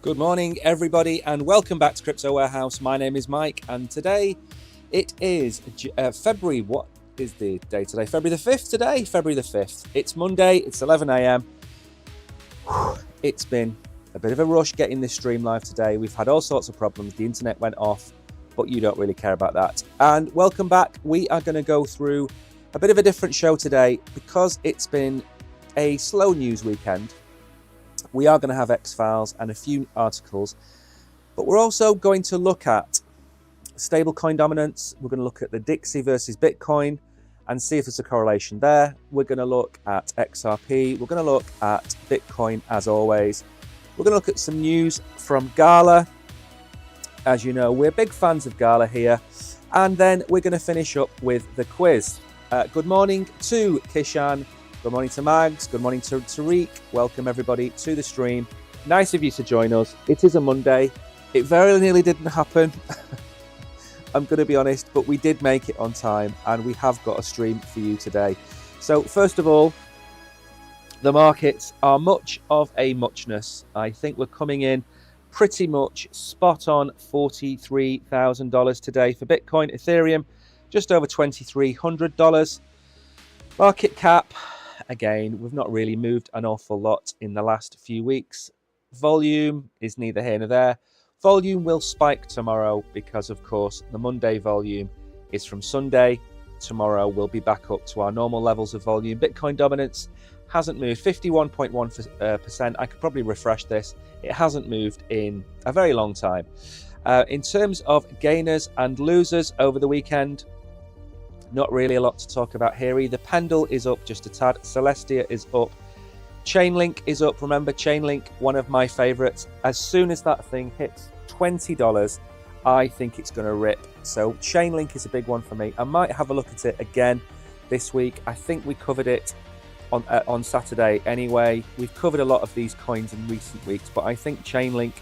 Good morning, everybody, and welcome back to Crypto Warehouse. My name is Mike, and today it is February. What is the day today? February the 5th today? February the 5th. It's Monday, it's 11 a.m. It's been a bit of a rush getting this stream live today. We've had all sorts of problems. The internet went off, but you don't really care about that. And welcome back. We are going to go through a bit of a different show today because it's been a slow news weekend. We are going to have X-Files and a few articles, but we're also going to look at stablecoin dominance. We're going to look at the Dixie versus Bitcoin and see if there's a correlation there. We're going to look at XRP. We're going to look at Bitcoin as always. We're going to look at some news from Gala. As you know, we're big fans of Gala here. And then we're going to finish up with the quiz. Good morning to Kishan. Good morning to Mags. Good morning to Tariq. Welcome everybody to the stream. Nice of you to join us. It is a Monday. It very nearly didn't happen. I'm going to be honest, but we did make it on time and we have got a stream for you today. So first of all, the markets are much of a muchness. I think we're coming in pretty much spot on $43,000 today for Bitcoin, Ethereum, just over $2,300. Market cap. Again, we've not really moved an awful lot in the last few weeks. Volume is neither here nor there. Volume will spike tomorrow because, of course, the Monday volume is from Sunday. Tomorrow we'll be back up to our normal levels of volume. Bitcoin dominance hasn't moved, 51.1%. I could probably refresh this. It hasn't moved in a very long time. In terms of gainers and losers over the weekend, not really a lot to talk about here either. Pendle is up just a tad. Celestia is up. Chainlink is up. Remember, Chainlink, one of my favorites. As soon as that thing hits $20, I think it's going to rip. So Chainlink is a big one for me. I might have a look at it again this week. I think we covered it on Saturday anyway. We've covered a lot of these coins in recent weeks, but I think Chainlink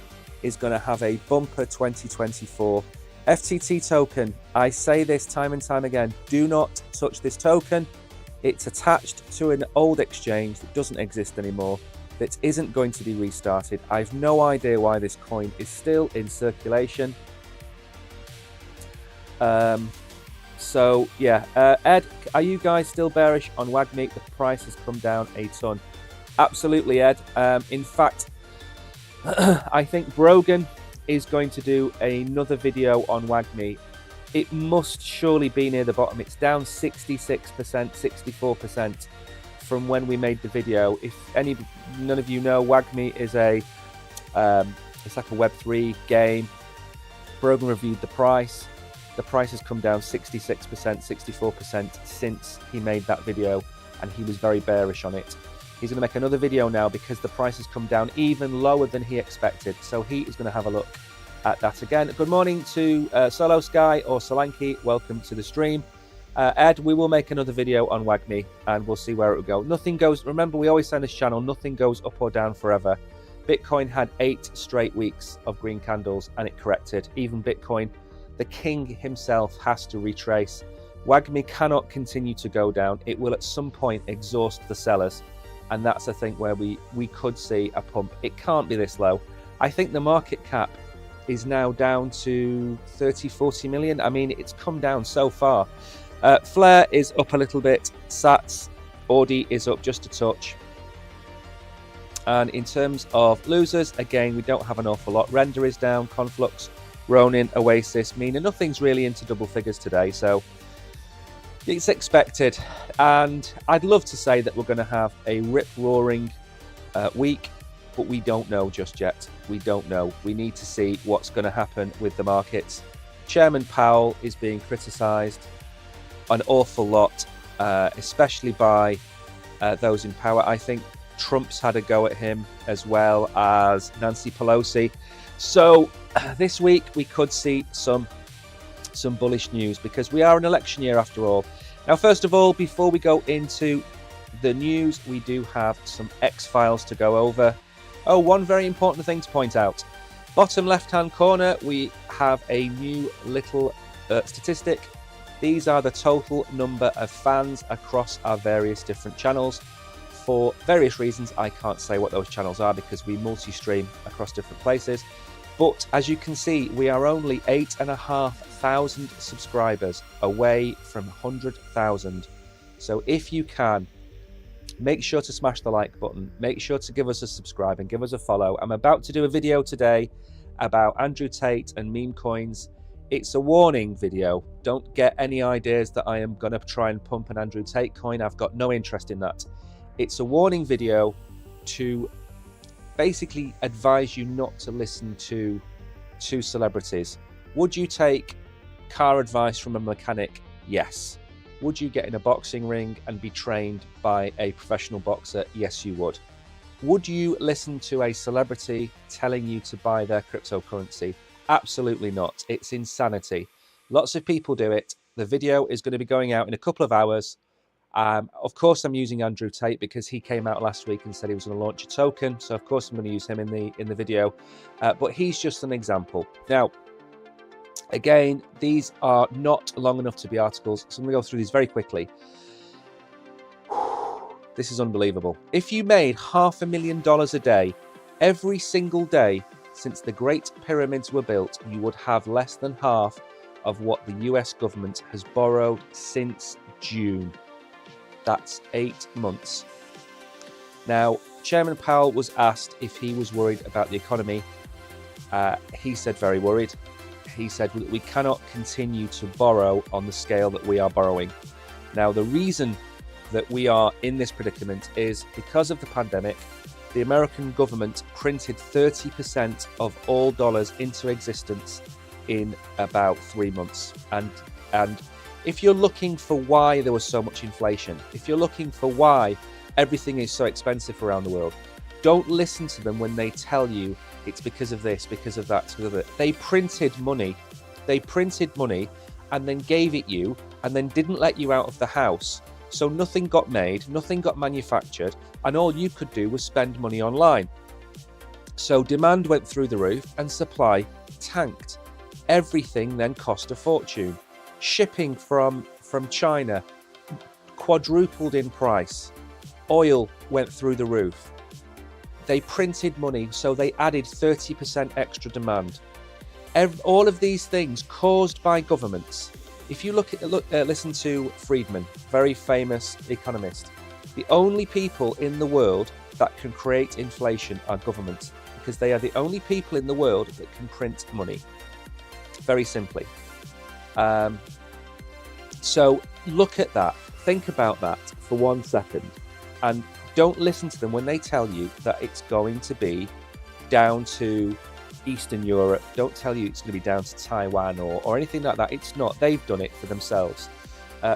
is going to have a bumper 2024. FTT token, I say this time and time again, do not touch this token. It's attached to an old exchange that doesn't exist anymore, that isn't going to be restarted. I have no idea why this coin is still in circulation. Ed, are you guys still bearish on WAGMI? The price has come down a ton. Absolutely, Ed. In fact, I think Brogan is going to do another video on WAGMI. It must surely be near the bottom. It's down 66%, 64% from when we made the video. If none of you know, WAGMI is it's like a Web3 game. Brogan reviewed the price. The price has come down 66%, 64% since he made that video, and he was very bearish on it. He's going to make another video now because the price has come down even lower than he expected. So he is going to have a look at that again. Good morning to Solo Sky or Solanki. Welcome to the stream. Ed, we will make another video on WAGMI and we'll see where it will go. Nothing goes, remember we always say on this channel, nothing goes up or down forever. Bitcoin had 8 straight weeks of green candles and it corrected. Even Bitcoin, the king himself, has to retrace. WAGMI cannot continue to go down. It will at some point exhaust the sellers. And that's a thing where we could see a pump. It can't be this low. I think the market cap is now down to 30-40 million. I mean, it's come down so far. Flare is up a little bit. Sats, Audi is up just a touch. And in terms of losers, again, we don't have an awful lot. Render is down, Conflux, Ronin, Oasis, Mina. Nothing's really into double figures today, so it's expected. And I'd love to say that we're going to have a rip-roaring week, but we don't know just yet. We don't know. We need to see what's going to happen with the markets. Chairman Powell is being criticised an awful lot, especially by those in power. I think Trump's had a go at him as well as Nancy Pelosi. So this week we could see some bullish news because we are an election year after all. Now, first of all, before we go into the news, we do have some X-Files to go over. Oh, one very important thing to point out. Bottom left-hand corner, we have a new little statistic. These are the total number of fans across our various different channels. for various reasons. I can't say what those channels are because we multi-stream across different places. But as you can see, we are only 8,500 subscribers away from 100,000. So if you can, make sure to smash the like button. Make sure to give us a subscribe and give us a follow. I'm about to do a video today about Andrew Tate and meme coins. It's a warning video. Don't get any ideas that I am going to try and pump an Andrew Tate coin. I've got no interest in that. It's a warning video to basically advise you not to listen to celebrities. Would you take car advice from a mechanic? Yes. Would you get in a boxing ring and be trained by a professional boxer? Yes, you would. Would you listen to a celebrity telling you to buy their cryptocurrency? Absolutely not. It's insanity. Lots of people do it. The video is going to be going out in a couple of hours. Of course, I'm using Andrew Tate because he came out last week and said he was going to launch a token. So of course, I'm going to use him in the video. But he's just an example. Now, again, these are not long enough to be articles, so I'm going to go through these very quickly. This is unbelievable. If you made $500,000 a day every single day since the Great Pyramids were built, you would have less than half of what the US government has borrowed since June. That's 8 months. Now, Chairman Powell was asked if he was worried about the economy. He said very worried. He said that we cannot continue to borrow on the scale that we are borrowing. Now, the reason that we are in this predicament is because of the pandemic. The American government printed 30% of all dollars into existence in about 3 months. And if you're looking for why there was so much inflation, if you're looking for why everything is so expensive around the world, don't listen to them when they tell you it's because of this, because of that, because of it. They printed money and then gave it you and then didn't let you out of the house. So nothing got made, nothing got manufactured, and all you could do was spend money online. So demand went through the roof and supply tanked. Everything then cost a fortune. Shipping from China quadrupled in price. Oil went through the roof. They printed money, so they added 30% extra demand. All of these things caused by governments. If you listen to Friedman, very famous economist, the only people in the world that can create inflation are governments, because they are the only people in the world that can print money. Very simply. So look at that. Think about that for 1 second. And don't listen to them when they tell you that it's going to be down to Eastern Europe. Don't tell you it's going to be down to Taiwan or anything like that. It's not. They've done it for themselves.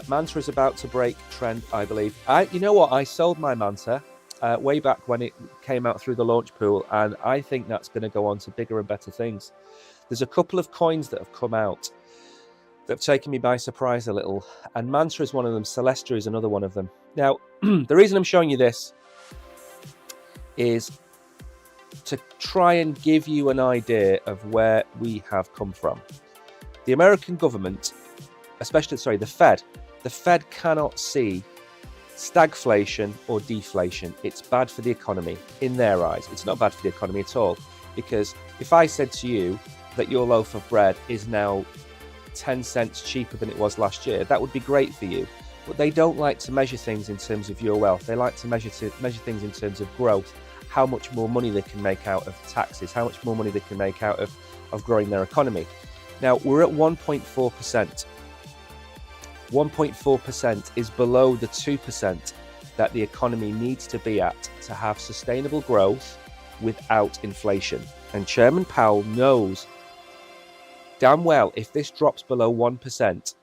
Manta is about to break trend, I believe. You know what? I sold my Manta way back when it came out through the launch pool, and I think that's going to go on to bigger and better things. There's a couple of coins that have come out that have taken me by surprise a little, and Manta is one of them. Celestia is another one of them. Now, the reason I'm showing you this is to try and give you an idea of where we have come from. The American government, the Fed cannot see stagflation or deflation. It's bad for the economy in their eyes. It's not bad for the economy at all, because if I said to you that your loaf of bread is now 10 cents cheaper than it was last year, that would be great for you. But they don't like to measure things in terms of your wealth. They like to measure things in terms of growth, how much more money they can make out of taxes, how much more money they can make out of growing their economy. Now, we're at 1.4%. 1.4% is below the 2% that the economy needs to be at to have sustainable growth without inflation. And Chairman Powell knows damn well if this drops below 1%,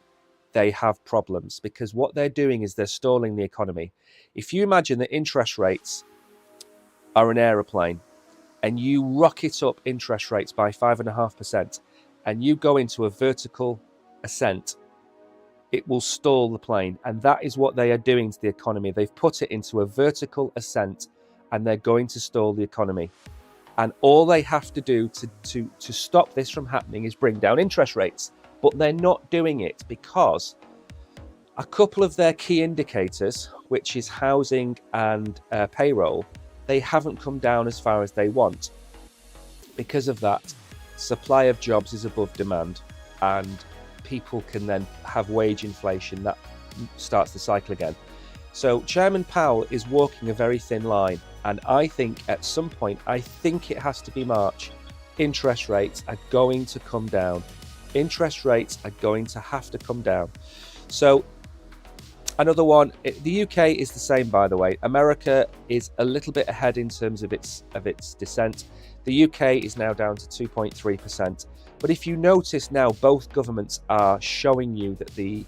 they have problems, because what they're doing is they're stalling the economy. If you imagine that interest rates are an aeroplane and you rocket up interest rates by 5.5% and you go into a vertical ascent, it will stall the plane. And that is what they are doing to the economy. They've put it into a vertical ascent and they're going to stall the economy. And all they have to do to stop this from happening is bring down interest rates. But they're not doing it because a couple of their key indicators, which is housing and payroll, they haven't come down as far as they want. Because of that, supply of jobs is above demand, and people can then have wage inflation that starts the cycle again. So Chairman Powell is walking a very thin line, and I think at some point, I think it has to be March, interest rates are going to come down. Interest rates are going to have to come down. So another one, the UK is the same, by the way. America is a little bit ahead in terms of its descent. The UK is now down to 2.3%. But if you notice now, both governments are showing you that the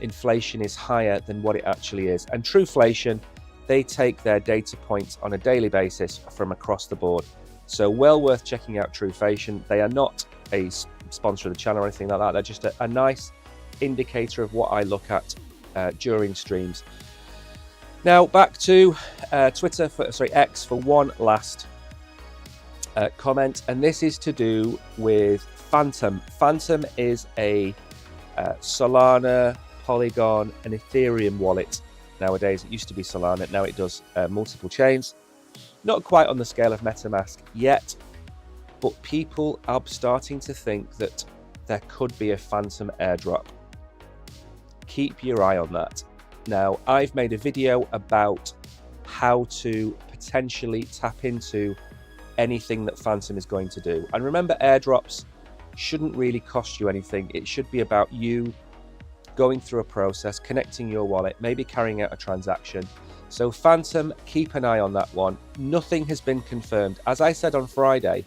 inflation is higher than what it actually is. And Trueflation, they take their data points on a daily basis from across the board. So well worth checking out Trueflation. They are not a sponsor of the channel or anything like that. They're just a nice indicator of what I look at during streams. Now back to X for one last comment, and this is to do with Phantom. Phantom is a Solana, Polygon, and Ethereum wallet. Nowadays, it used to be Solana. Now it does multiple chains. Not quite on the scale of MetaMask yet, but people are starting to think that there could be a Phantom airdrop. Keep your eye on that. Now, I've made a video about how to potentially tap into anything that Phantom is going to do. And remember, airdrops shouldn't really cost you anything. It should be about you going through a process, connecting your wallet, maybe carrying out a transaction. So Phantom, keep an eye on that one. Nothing has been confirmed. As I said on Friday,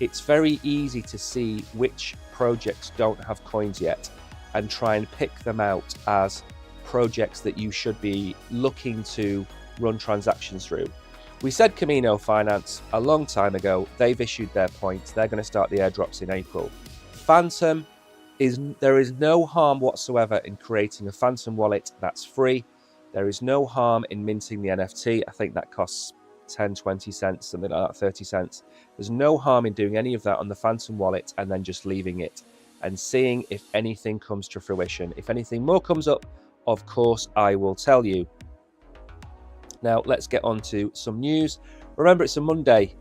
it's very easy to see which projects don't have coins yet and try and pick them out as projects that you should be looking to run transactions through. We said Camino Finance a long time ago. They've issued their points. They're going to start the airdrops in April. Phantom, there is no harm whatsoever in creating a Phantom wallet that's free. There is no harm in minting the NFT. I think that costs 10, 20 cents, something like that, 30 cents. There's no harm in doing any of that on the Phantom wallet and then just leaving it and seeing if anything comes to fruition. If anything more comes up, of course, I will tell you. Now, let's get on to some news. Remember, it's a Monday.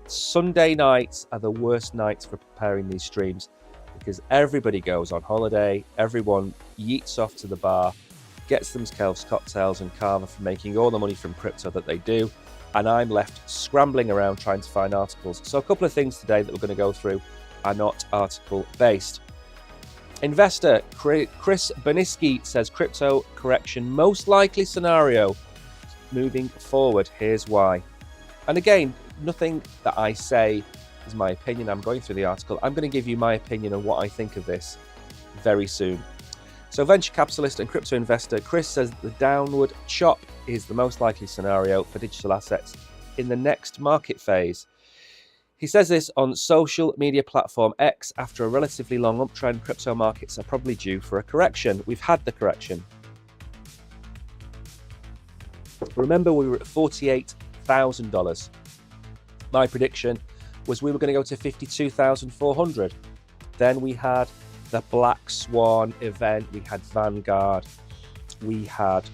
Sunday nights are the worst nights for preparing these streams because everybody goes on holiday. Everyone yeets off to the bar, gets themselves cocktails and kava for making all the money from crypto that they do. And I'm left scrambling around trying to find articles. So a couple of things today that we're going to go through are not article based. Investor Chris Beniski says crypto correction most likely scenario moving forward. Here's why. And again, nothing that I say is my opinion. I'm going through the article. I'm going to give you my opinion on what I think of this very soon. So venture capitalist and crypto investor Chris says the downward chop is the most likely scenario for digital assets in the next market phase. He says this on social media platform X after a relatively long uptrend. Crypto markets are probably due for a correction. We've had the correction. Remember, we were at $48,000. My prediction was we were going to go to 52,400. Then we had the Black Swan event. We had Vanguard. We had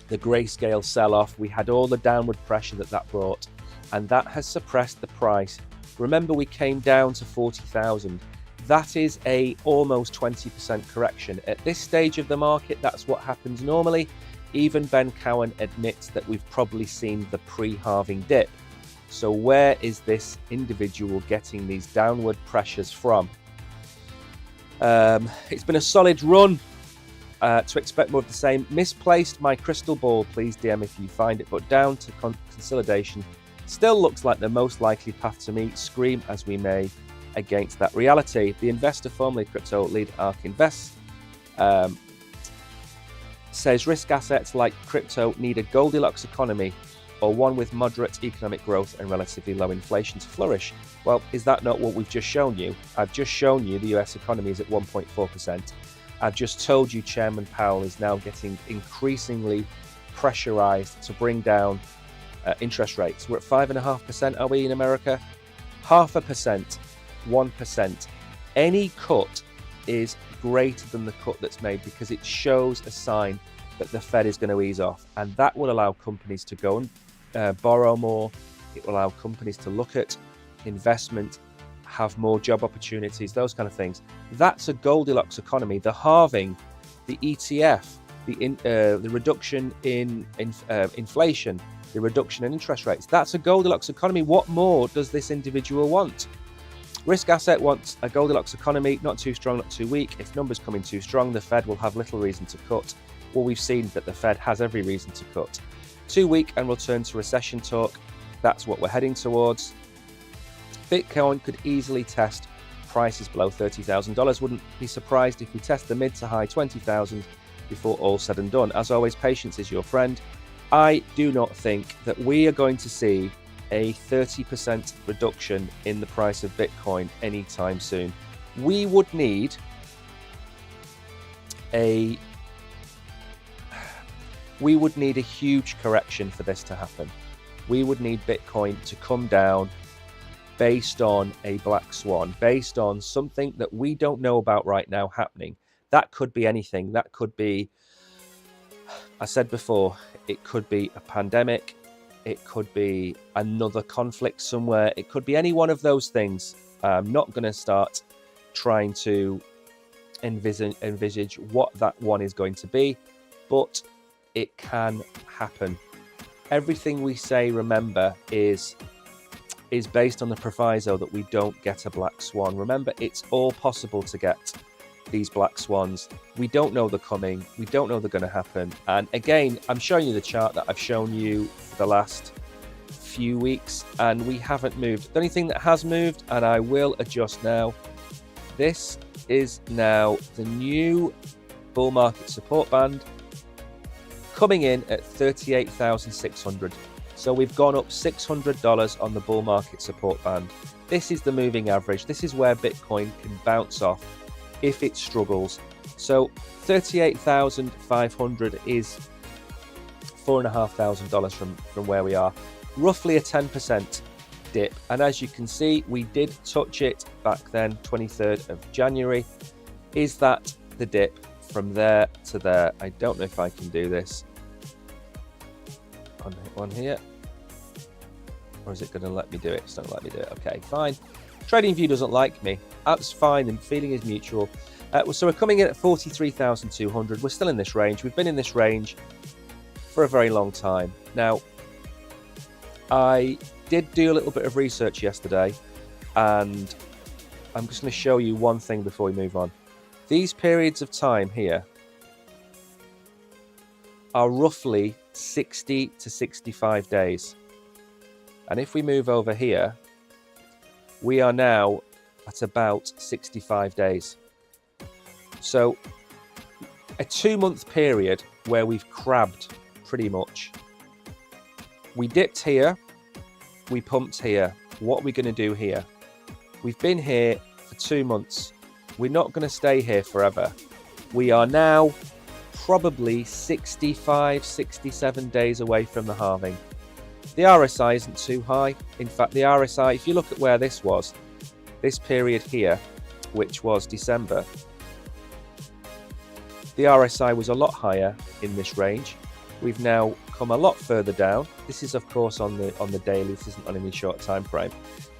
the grayscale sell-off. We had all the downward pressure that brought, and that has suppressed the price. Remember, we came down to 40,000. That is a almost 20% correction. At this stage of the market, that's what happens normally. Even Ben Cowen admits that we've probably seen the pre-halving dip. So where is this individual getting these downward pressures from? It's been a solid run. To expect more of the same. Misplaced my crystal ball. Please DM if you find it. But down to consolidation still looks like the most likely path to me. Scream as we may against that reality. The investor, formerly crypto lead ARK Invest, says risk assets like crypto need a Goldilocks economy or one with moderate economic growth and relatively low inflation to flourish. Well, is that not what we've just shown you? I've just shown you the US economy is at 1.4%. I've just told you Chairman Powell is now getting increasingly pressurized to bring down interest rates. We're at 5.5%, are we in America? 0.5%, 1%. Any cut is greater than the cut that's made because it shows a sign that the Fed is going to ease off, and that will allow companies to go and borrow more. It will allow companies to look at investment, have more job opportunities, those kind of things. That's a Goldilocks economy. The halving, the ETF, the reduction in inflation, the reduction in interest rates, that's a Goldilocks economy. What more does this individual want? Risk asset wants a Goldilocks economy, not too strong, not too weak. If numbers come in too strong, the Fed will have little reason to cut. Well, we've seen that the Fed has every reason to cut. Too weak and we'll turn to recession talk. That's what we're heading towards. Bitcoin could easily test prices below $30,000. Wouldn't be surprised if we test the mid to high 20,000 before all said and done. As always, patience is your friend. I do not think that we are going to see a 30% reduction in the price of Bitcoin anytime soon. We would need a huge correction for this to happen. We would need Bitcoin to come down based on a black swan, based on something that we don't know about right now happening. That could be anything. That could be, I said before, it could be a pandemic. It could be another conflict somewhere. It could be any one of those things. I'm not going to start trying to envisage what that one is going to be, but it can happen. Everything we say, remember, is based on the proviso that we don't get a black swan. Remember, it's all possible to get these black swans. We don't know they're coming. We don't know they're going to happen. And again, I'm showing you the chart that I've shown you for the last few weeks, and we haven't moved. The only thing that has moved, and I will adjust now, this is now the new bull market support band coming in at 38,600. So we've gone up $600 on the bull market support band. This is the moving average. This is where Bitcoin can bounce off if it struggles. So 38,500 is $4,500 from where we are. Roughly a 10% dip. And as you can see, we did touch it back then, 23rd of January. Is that the dip from there to there? I don't know if I can do this on here, or is it going to let me do it? It's not going to let me do it. Okay, fine. TradingView doesn't like me. That's fine. The feeling is mutual. So we're coming in at 43,200. We're still in this range. We've been in this range for a very long time. Now, I did do a little bit of research yesterday, and I'm just going to show you one thing before we move on. These periods of time here are roughly 60 to 65 days. And if we move over here, we are now at about 65 days. So a 2-month period where we've crabbed pretty much. We dipped here, we pumped here. What are we going to do here? We've been here for 2 months. We're not going to stay here forever. We are now probably 65, 67 days away from the halving. The RSI isn't too high. In fact, the RSI, if you look at where this was, this period here, which was December, the RSI was a lot higher in this range. We've now come a lot further down. This is, of course, on the daily. This isn't on any short time frame.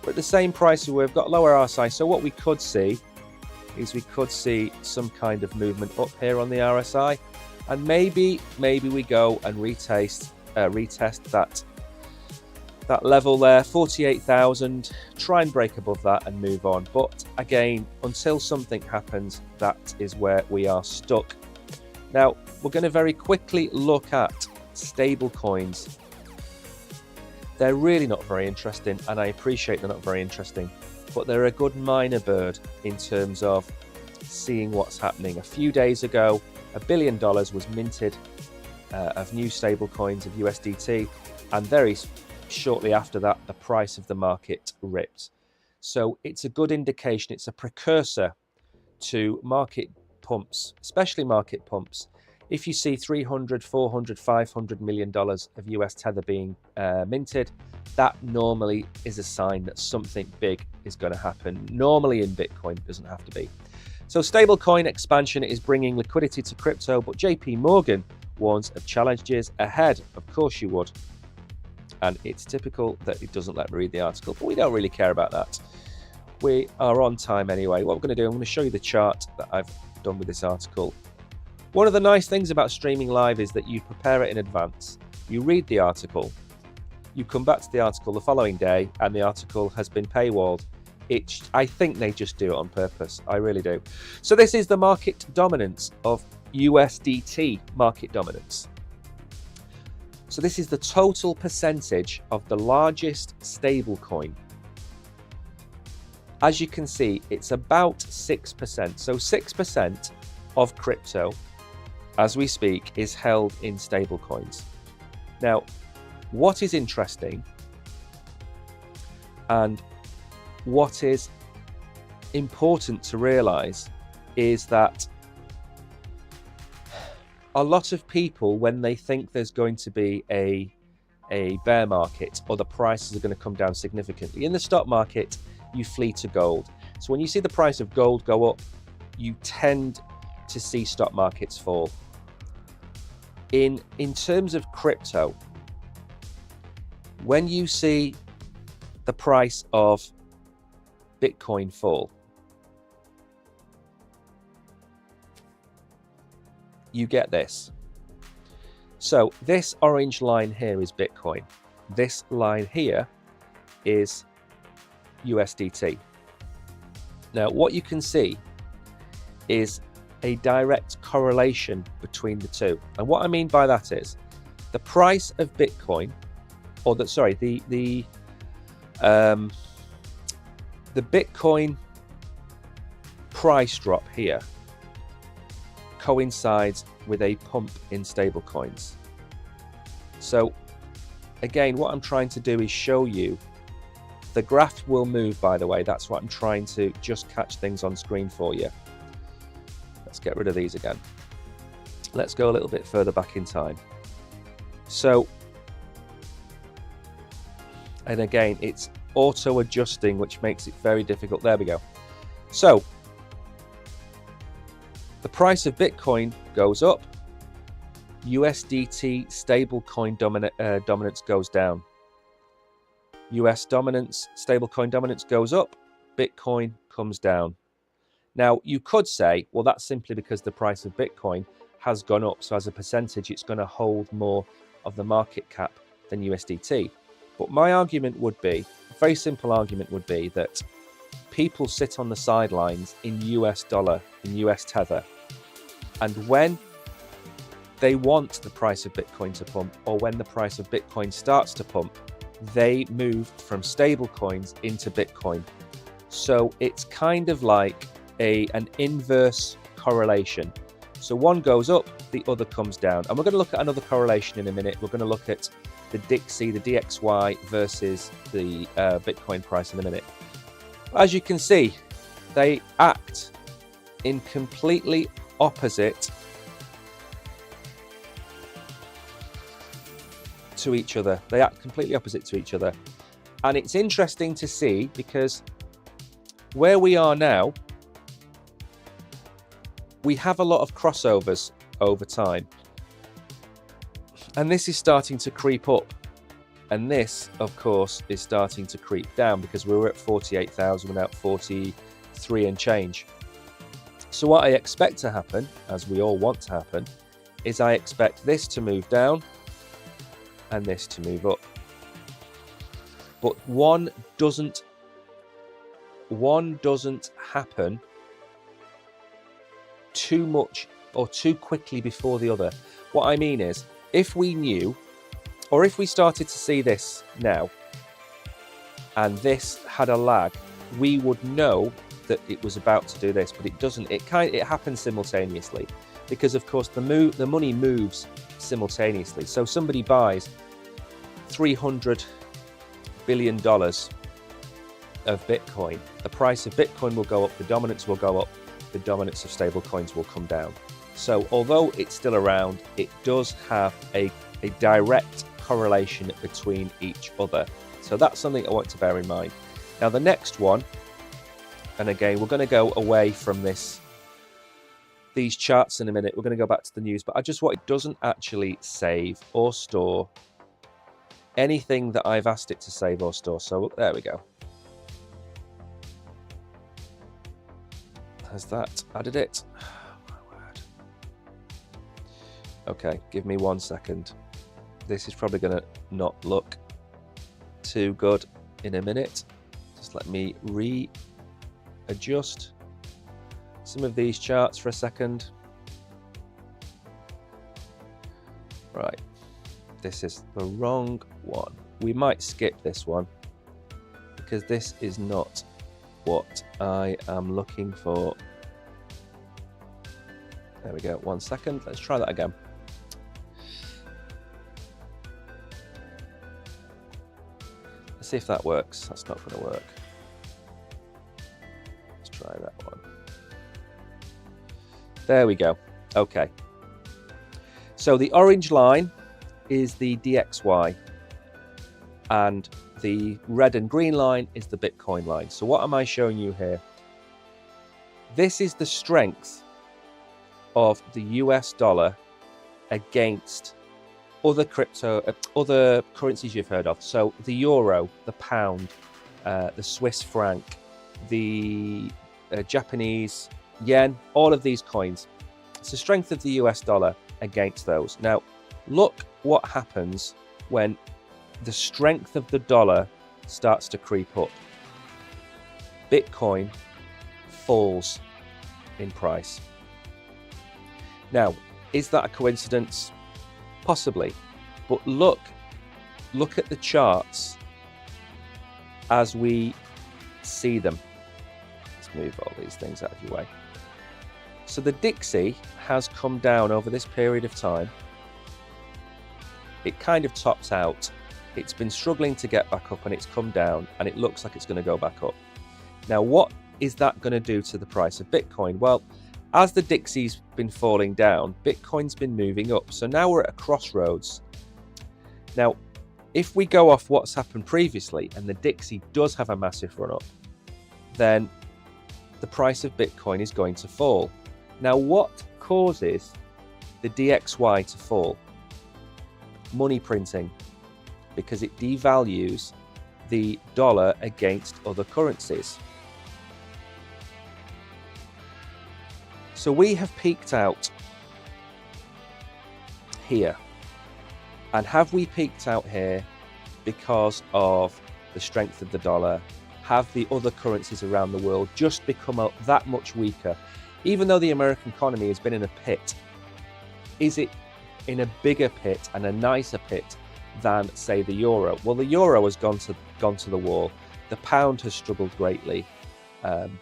We're at the same price. We've got lower RSI. So what we could see is we could see some kind of movement up here on the RSI, and maybe we go and retest that level there, 48,000, try and break above that and move on. But again, until something happens, that is where we are stuck. Now, we're going to very quickly look at stable coins. They're really not very interesting, and I appreciate they're not very interesting, but they're a good minor bird in terms of seeing what's happening. A few days ago, $1 billion was minted of new stable coins of USDT, and very shortly after that, the price of the market ripped. So it's a good indication. It's a precursor to market pumps, especially market pumps. If you see $300, $400, $500 million of US Tether being minted, that normally is a sign that something big is going to happen. Normally in Bitcoin, it doesn't have to be. So stablecoin expansion is bringing liquidity to crypto, but JP Morgan warns of challenges ahead. Of course you would. And it's typical that it doesn't let me read the article, but we don't really care about that. We are on time anyway. What we're going to do, I'm going to show you the chart that I've done with this article. One of the nice things about streaming live is that you prepare it in advance. You read the article, you come back to the article the following day, and the article has been paywalled. I think they just do it on purpose. I really do. So this is the market dominance of USDT market dominance. So this is the total percentage of the largest stablecoin. As you can see, it's about 6%. So 6% of crypto, as we speak, is held in stablecoins. Now, what is interesting and what is important to realize is that a lot of people, when they think there's going to be a bear market or the prices are going to come down significantly, in the stock market, you flee to gold. So when you see the price of gold go up, you tend to see stock markets fall. In terms of crypto, when you see the price of Bitcoin fall, you get this. So this orange line here is Bitcoin. This line here is USDT. Now, what you can see is a direct correlation between the two. And what I mean by that is the price of Bitcoin, or the Bitcoin price drop here coincides with a pump in stablecoins. So again, what I'm trying to do is show you the graph will move, by the way. That's what I'm trying to just catch things on screen for you. Let's get rid of these again. Let's go a little bit further back in time. So, and again, it's auto adjusting, which makes it very difficult. There we go. So the price of Bitcoin goes up, USDT stablecoin dominance goes down. US dominance, stablecoin dominance goes up, Bitcoin comes down. Now, you could say, well, that's simply because the price of Bitcoin has gone up. So as a percentage, it's going to hold more of the market cap than USDT. But my argument would be, a very simple argument would be that people sit on the sidelines in US dollar, in US tether. And when they want the price of Bitcoin to pump, or when the price of Bitcoin starts to pump, they move from stable coins into Bitcoin. So it's kind of like an inverse correlation. So one goes up, the other comes down. And we're going to look at another correlation in a minute. We're going to look at the DXY, the DXY versus the Bitcoin price in a minute. As you can see, they act in completely opposite to each other. They act completely opposite to each other. And it's interesting to see because where we are now, we have a lot of crossovers over time. And this is starting to creep up. And this, of course, is starting to creep down because we were at 48,000, we're now at 43 and change. So what I expect to happen, as we all want to happen, is I expect this to move down and this to move up. But one doesn't happen too much or too quickly before the other. What I mean is, if we knew, or if we started to see this now, and this had a lag, we would know that it was about to do this, but it doesn't. It happens simultaneously, because of course the money moves simultaneously. So somebody buys $300 billion of Bitcoin. The price of Bitcoin will go up, the dominance will go up, the dominance of stable coins will come down. So although it's still around, it does have a direct correlation between each other. So that's something I want to bear in mind. Now the next one, and again, we're going to go away from this these charts in a minute. We're going to go back to the news, but I just want it doesn't actually save or store anything that I've asked it to save or store. So there we go. Has that added it? Oh, my word. Okay, give me 1 second. This is probably going to not look too good in a minute. Just let me readjust some of these charts for a second. Right, this is the wrong one. We might skip this one because this is not what I am looking for. There we go. 1 second. Let's try that again. Let's see if that works. That's not going to work. Let's try that one. There we go. Okay. So the orange line is the DXY and the red and green line is the Bitcoin line. So what am I showing you here? This is the strength of the US dollar against other currencies you've heard of. So the euro, the pound, the Swiss franc, the Japanese yen, all of these coins. It's the strength of the US dollar against those. Now, look what happens when the strength of the dollar starts to creep up. Bitcoin falls in price. Now, is that a coincidence? Possibly. But look at the charts as we see them. Let's move all these things out of your way. So the Dixie has come down over this period of time. It kind of tops out. It's been struggling to get back up and it's come down and it looks like it's going to go back up. Now, what is that going to do to the price of Bitcoin? Well, as the Dixie's been falling down, Bitcoin's been moving up. So now we're at a crossroads. Now, if we go off what's happened previously and the Dixie does have a massive run up, then the price of Bitcoin is going to fall. Now, what causes the DXY to fall? Money printing, because it devalues the dollar against other currencies. So we have peaked out here. And have we peaked out here because of the strength of the dollar? Have the other currencies around the world just become that much weaker? Even though the American economy has been in a pit, is it in a bigger pit and a nicer pit than, say, the euro? Well, the euro has gone to the wall. The pound has struggled greatly.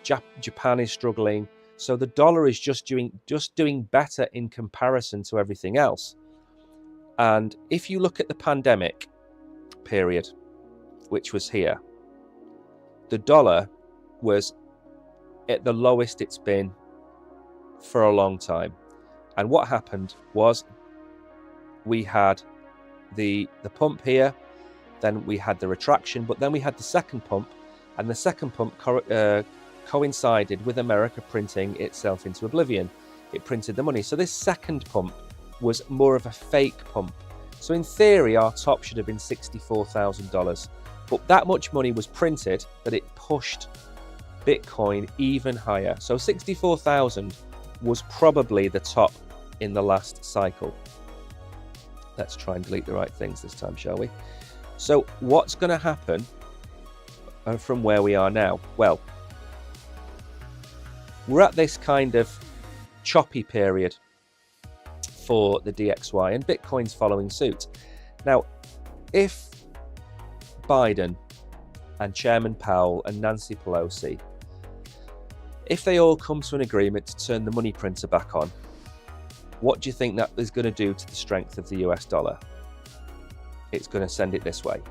Japan is struggling. So the dollar is just doing better in comparison to everything else. And if you look at the pandemic period, which was here, the dollar was at the lowest it's been for a long time. And what happened was we had the pump here, then we had the retraction, but then we had the second pump, and the second pump coincided with America printing itself into oblivion. It printed the money. So this second pump was more of a fake pump. So in theory, our top should have been $64,000, but that much money was printed that it pushed Bitcoin even higher. So 64,000 was probably the top in the last cycle. Let's try and delete the right things this time, shall we? So what's going to happen from where we are now? Well, we're at this kind of choppy period for the DXY, and Bitcoin's following suit. Now, if Biden and Chairman Powell and Nancy Pelosi, if they all come to an agreement to turn the money printer back on, what do you think that is going to do to the strength of the US dollar? It's going to send it this way,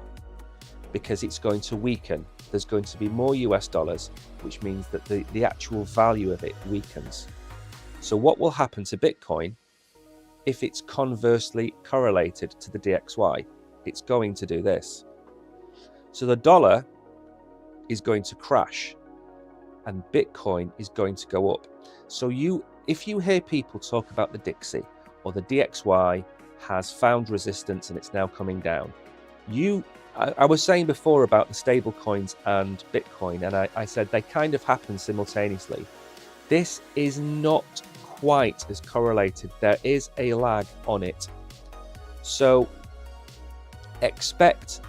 because it's going to weaken. There's going to be more US dollars, which means that the actual value of it weakens. So what will happen to Bitcoin if it's conversely correlated to the DXY? It's going to do this. So the dollar is going to crash and Bitcoin is going to go up. So you if you hear people talk about the Dixie or the DXY has found resistance and it's now coming down, I was saying before about the stable coins and Bitcoin, and I said they kind of happen simultaneously. This is not quite as correlated. There is a lag on it. So expect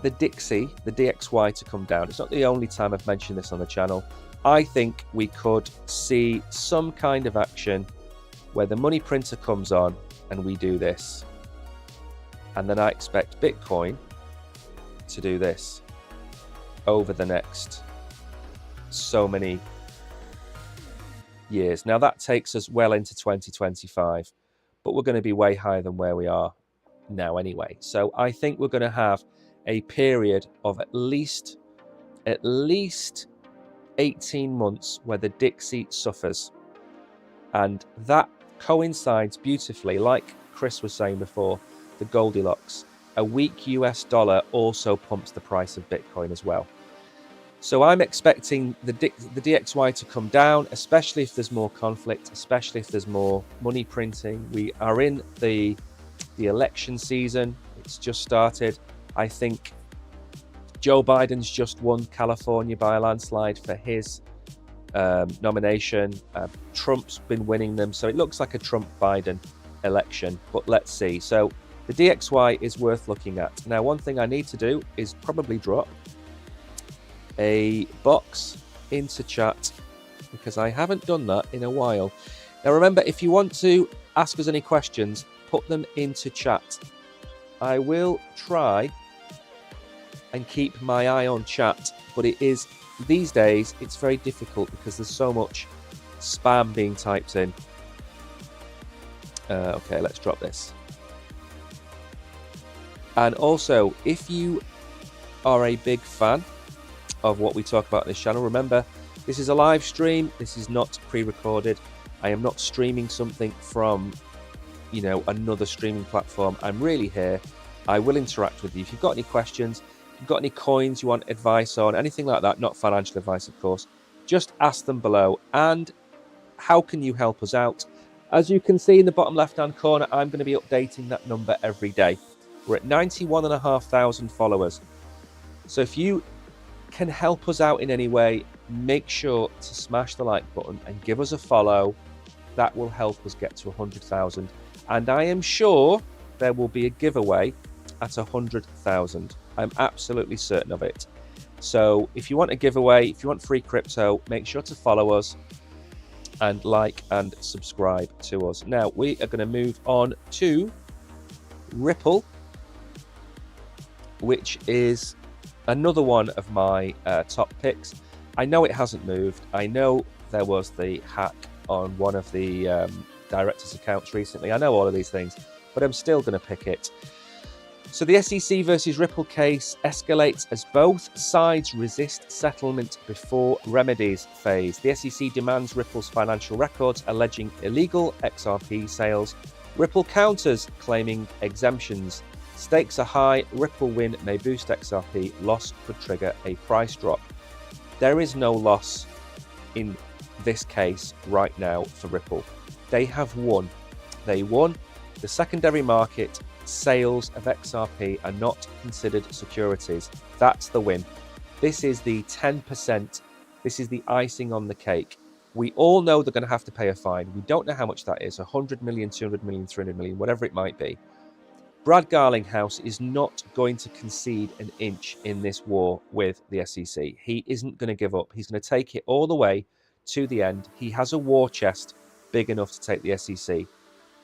the Dixie, the DXY, to come down. It's not the only time I've mentioned this on the channel. I think we could see some kind of action where the money printer comes on and we do this. And then I expect Bitcoin to do this over the next so many years. Now that takes us well into 2025, but we're going to be way higher than where we are now anyway. So I think we're going to have a period of at least 18 months where the Dixie suffers, and that coincides beautifully, like Chris was saying before, the Goldilocks. A weak US dollar also pumps the price of Bitcoin as well. So I'm expecting the DXY to come down, especially if there's more conflict, especially if there's more money printing. We are in the election season. It's just started. I think Joe Biden's just won California by a landslide for his nomination. Trump's been winning them. So it looks like a Trump-Biden election, but let's see. So the DXY is worth looking at. Now, one thing I need to do is probably drop a box into chat, because I haven't done that in a while. Now, remember, if you want to ask us any questions, put them into chat. I will try and keep my eye on chat, but it is, these days, it's very difficult because there's so much spam being typed in. Okay, let's drop this. And also, if you are a big fan of what we talk about on this channel, remember, this is a live stream. This is not pre-recorded. I am not streaming something from, another streaming platform. I'm really here. I will interact with you. If you've got any questions, if you've got any coins you want advice on, anything like that, not financial advice, of course, just ask them below. And how can you help us out? As you can see in the bottom left-hand corner, I'm going to be updating that number every day. We're at 91,500 followers. So if you can help us out in any way, make sure to smash the like button and give us a follow. That will help us get to 100,000. And I am sure there will be a giveaway at 100,000. I'm absolutely certain of it. So if you want a giveaway, if you want free crypto, make sure to follow us and like and subscribe to us. Now we are going to move on to Ripple, which is another one of my top picks. I know it hasn't moved. I know there was the hack on one of the directors' accounts recently. I know all of these things, but I'm still going to pick it. So the SEC versus Ripple case escalates as both sides resist settlement before remedies phase. The SEC demands Ripple's financial records, alleging illegal XRP sales. Ripple counters, claiming exemptions. Stakes are high. Ripple win may boost XRP. Loss could trigger a price drop. There is no loss in this case right now for Ripple. They have won. They won. The secondary market sales of XRP are not considered securities. That's the win. This is the 10%. This is the icing on the cake. We all know they're going to have to pay a fine. We don't know how much that is. 100 million, 200 million, 300 million, whatever it might be. Brad Garlinghouse is not going to concede an inch in this war with the SEC. He isn't going to give up. He's going to take it all the way to the end. He has a war chest big enough to take the SEC.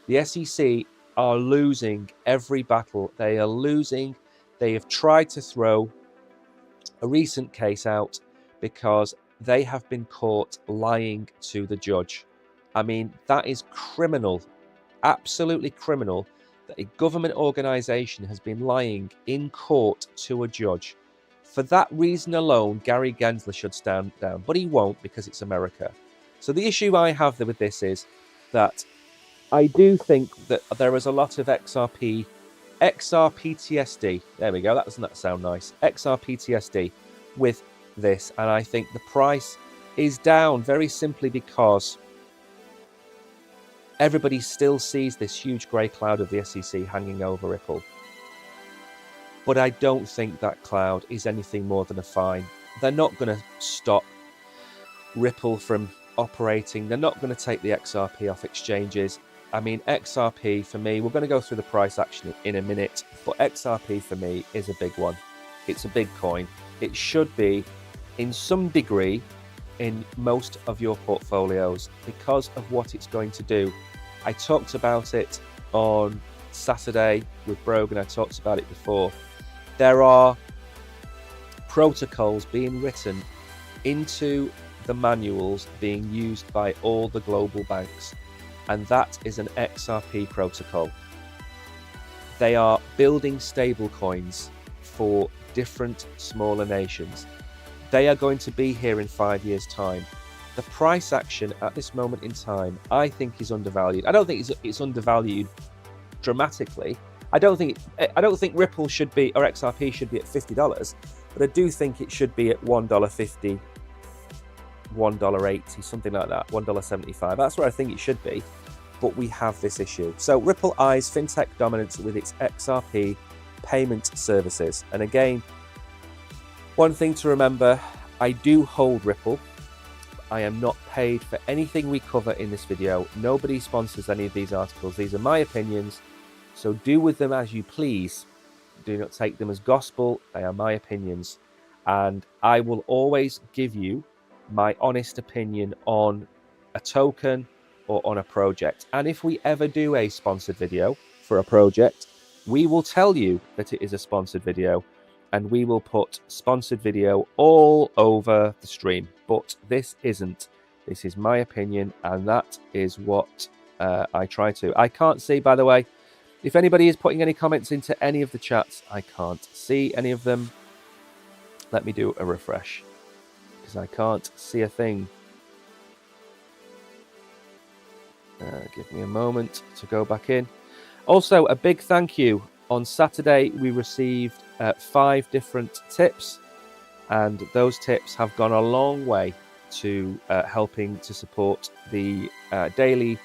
The SEC are losing every battle. They are losing. They have tried to throw a recent case out because they have been caught lying to the judge. I mean, that is criminal, absolutely criminal, that a government organization has been lying in court to a judge. For that reason alone, Gary Gensler should stand down, but he won't because it's America. So the issue I have with this is that I do think that there is a lot of XRPTSD. There we go. Doesn't that sound nice? XRPTSD with this. And I think the price is down very simply because everybody still sees this huge grey cloud of the SEC hanging over Ripple. But I don't think that cloud is anything more than a fine. They're not going to stop Ripple from operating. They're not going to take the XRP off exchanges. I mean, XRP for me, we're going to go through the price action in a minute, but XRP for me is a big one. It's a big coin. It should be, in some degree, in most of your portfolios because of what it's going to do. I talked about it on Saturday with Brogan. I talked about it before. There are protocols being written into the manuals being used by all the global banks, and that is an XRP protocol. They are building stable coins for different smaller nations. They are going to be here in 5 years' time. The price action at this moment in time, I think, is undervalued. I don't think it's undervalued dramatically. I don't think Ripple should be, or XRP should be, at $50, but I do think it should be at $1.50, $1.80, something like that, $1.75. That's where I think it should be. But we have this issue. So Ripple eyes fintech dominance with its XRP payment services. And again, one thing to remember, I do hold Ripple. I am not paid for anything we cover in this video. Nobody sponsors any of these articles. These are my opinions. So do with them as you please. Do not take them as gospel. They are my opinions. And I will always give you my honest opinion on a token or on a project. And if we ever do a sponsored video for a project, we will tell you that it is a sponsored video, and we will put sponsored video all over the stream. But this isn't. This is my opinion, and that is what I try to. I can't see, by the way, if anybody is putting any comments into any of the chats. I can't see any of them. Let me do a refresh, because I can't see a thing. Give me a moment to go back in. Also, a big thank you. On Saturday, we received 5 different tips, and those tips have gone a long way to helping to support the daily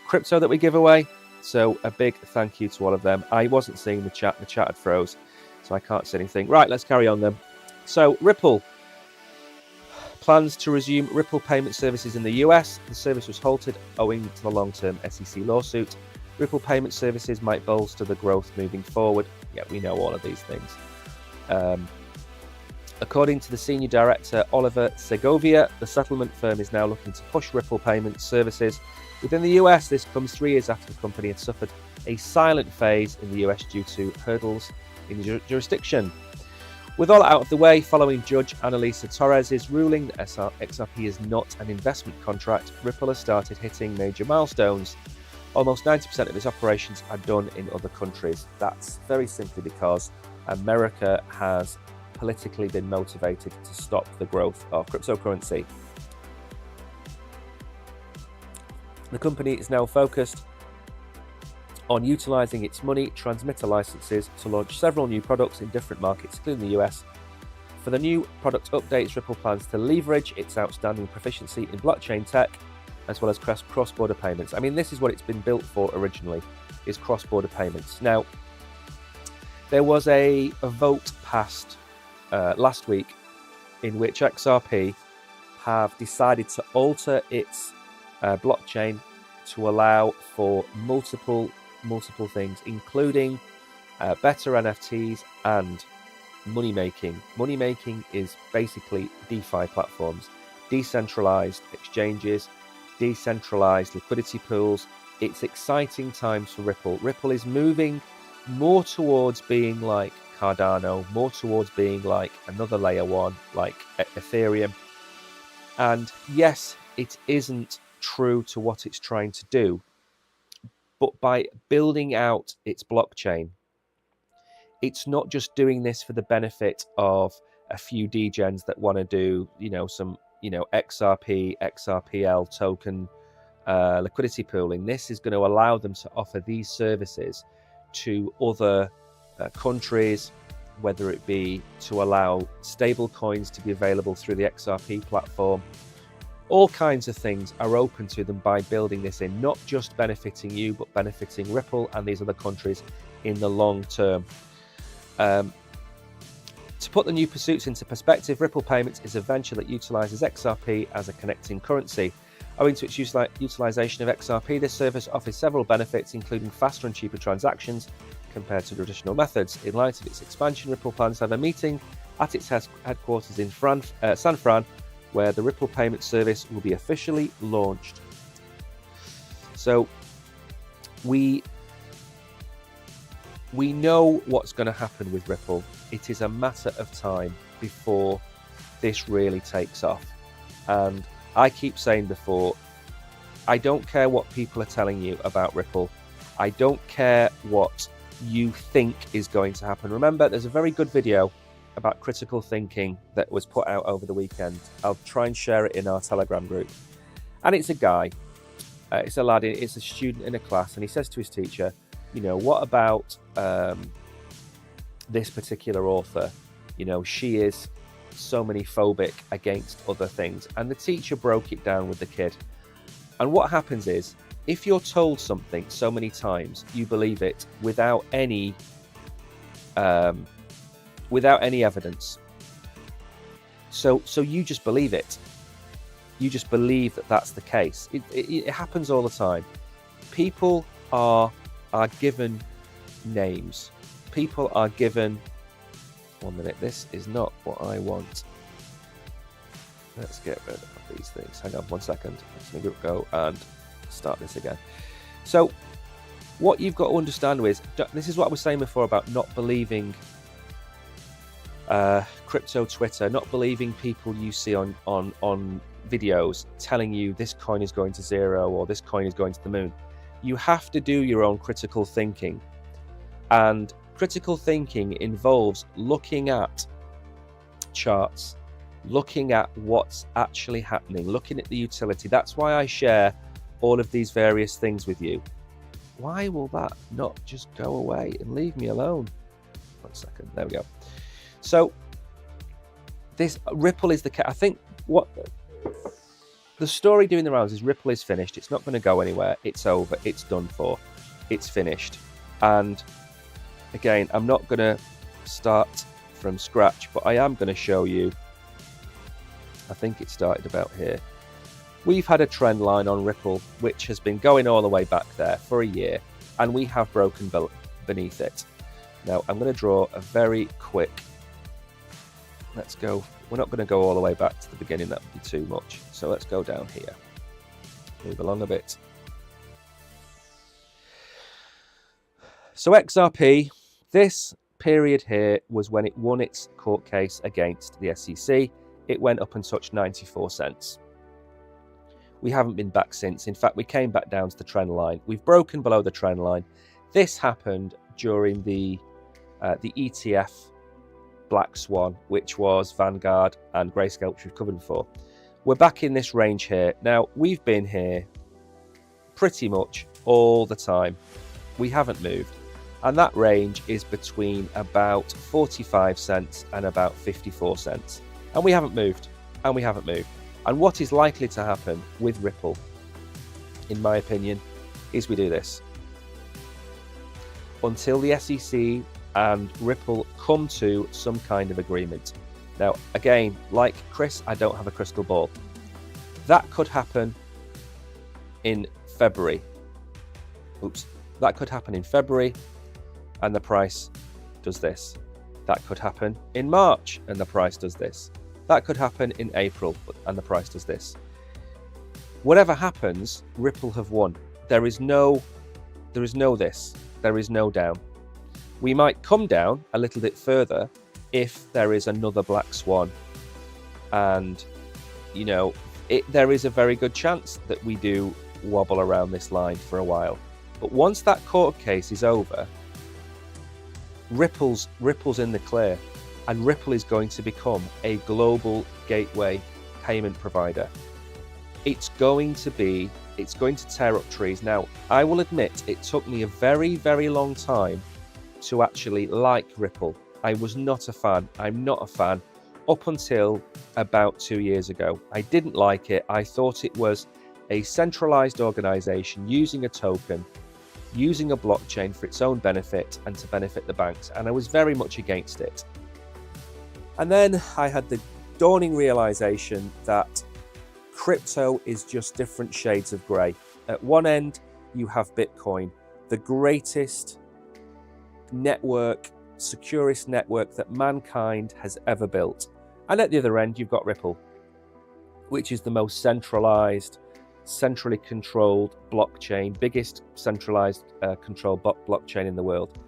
crypto that we give away. So a big thank you to all of them. I wasn't seeing the chat had froze, so I can't see anything. Right, let's carry on then. So Ripple plans to resume Ripple payment services in the US. The service was halted owing to the long-term SEC lawsuit. Ripple payment services might bolster the growth moving forward. Yeah, we know all of these things. According to the senior director, Oliver Segovia, the settlement firm is now looking to push Ripple payment services within the US. This comes 3 years after the company had suffered a silent phase in the US due to hurdles in the jurisdiction. With all out of the way, following Judge Annalisa Torres's ruling that XRP is not an investment contract, Ripple has started hitting major milestones. Almost 90% of its operations are done in other countries. That's very simply because America has politically been motivated to stop the growth of cryptocurrency. The company is now focused on utilizing its money transmitter licenses to launch several new products in different markets, including the US. For the new product updates, Ripple plans to leverage its outstanding proficiency in blockchain tech, as well as cross-border payments. I mean, this is what it's been built for originally, is cross-border payments. Now, there was a vote passed last week in which XRP have decided to alter its blockchain to allow for multiple things, including better NFTs and money making. Money making is basically DeFi platforms, decentralized exchanges, decentralized liquidity pools. It's exciting times for Ripple. Ripple is moving more towards being like Cardano, more towards being like another layer one, like Ethereum. And yes, it isn't true to what it's trying to do, but by building out its blockchain, it's not just doing this for the benefit of a few degens that want to do, some, XRP, XRPL token liquidity pooling. This is going to allow them to offer these services to other countries, whether it be to allow stable coins to be available through the XRP platform, All kinds of things are open to them by building this in, not just benefiting you, but benefiting Ripple and these other countries in the long term. To put the new pursuits into perspective, Ripple Payments is a venture that utilizes XRP as a connecting currency. Owing to its utilization of XRP, this service offers several benefits, including faster and cheaper transactions compared to traditional methods. In light of its expansion, Ripple plans to have a meeting at its headquarters in San Fran, where the Ripple payment service will be officially launched. So we know what's going to happen with Ripple. It is a matter of time before this really takes off. And I keep saying before, I don't care what people are telling you about Ripple. I don't care what you think is going to happen. Remember, there's a very good video about critical thinking that was put out over the weekend. I'll try and share it in our Telegram group. And it's a guy, it's a lad, it's a student in a class, and he says to his teacher, you know, what about this particular author? You know, she is so many phobic against other things. And the teacher broke it down with the kid. And what happens is, if you're told something so many times, you believe it without any evidence. So you just believe it. You just believe that that's the case. It happens all the time. People are given names. People are given... 1 minute, this is not what I want. Let's get rid of these things. Hang on 1 second. I'm going to go and start this again. So what you've got to understand is, this is what I was saying before about not believing crypto Twitter, not believing people you see on videos telling you this coin is going to zero or this coin is going to the moon. You have to do your own critical thinking, and critical thinking involves looking at charts, looking at what's actually happening, looking at the utility. That's why I share all of these various things with you. Why will that not just go away and leave me alone? 1 second, there we go. So this Ripple is I think what the story doing the rounds is, Ripple is finished. It's not going to go anywhere. It's over. It's done for. It's finished. And again, I'm not going to start from scratch, but I am going to show you. I think it started about here. We've had a trend line on Ripple, which has been going all the way back there for a year, and we have broken beneath it. Now, I'm going to draw a very quick... Let's go. We're not going to go all the way back to the beginning. That would be too much. So let's go down here. Move along a bit. So XRP, this period here was when it won its court case against the SEC. It went up and touched 94 cents. We haven't been back since. In fact, we came back down to the trend line. We've broken below the trend line. This happened during the ETF Black Swan, which was Vanguard and Grayscale, which we've covered before. We're back in this range here. Now, we've been here pretty much all the time. We haven't moved. And that range is between about 45 cents and about 54 cents. And we haven't moved. And we haven't moved. And what is likely to happen with Ripple, in my opinion, is we do this. Until the SEC and Ripple come to some kind of agreement. Now, again, like Chris, I don't have a crystal ball. That could happen in February. Oops. That could happen in February, and the price does this. That could happen in March, and the price does this. That could happen in April, and the price does this. Whatever happens, Ripple have won. There is no this. There is no down. We might come down a little bit further if there is another black swan. And, you know, there is a very good chance that we do wobble around this line for a while. But once that court case is over, Ripple's in the clear. And Ripple is going to become a global gateway payment provider. It's going to tear up trees. Now, I will admit, it took me a very, very long time to actually like Ripple. I was not a fan. I'm not a fan up until about 2 years ago. I didn't like it. I thought it was a centralized organization using a token, using a blockchain for its own benefit and to benefit the banks, and I was very much against it. And then I had the dawning realization that crypto is just different shades of grey. At one end, you have Bitcoin, the greatest network, securest network that mankind has ever built. And at the other end, you've got Ripple, which is the most centralized, centrally controlled blockchain, biggest centralized controlled blockchain in the world.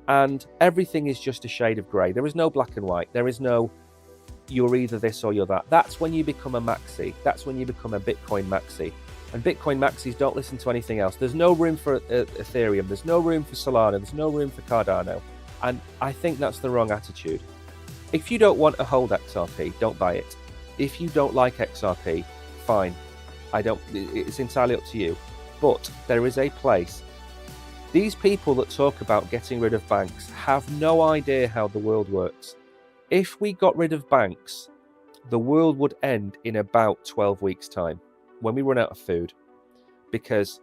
And everything is just a shade of grey. There is no black and white. There is no, you're either this or you're that. That's when you become a maxi. That's when you become a Bitcoin maxi. And Bitcoin maxis don't listen to anything else. There's no room for Ethereum. There's no room for Solana. There's no room for Cardano. And I think that's the wrong attitude. If you don't want to hold XRP, don't buy it. If you don't like XRP, fine. It's entirely up to you. But there is a place. These people that talk about getting rid of banks have no idea how the world works. If we got rid of banks, the world would end in about 12 weeks' time when we run out of food, because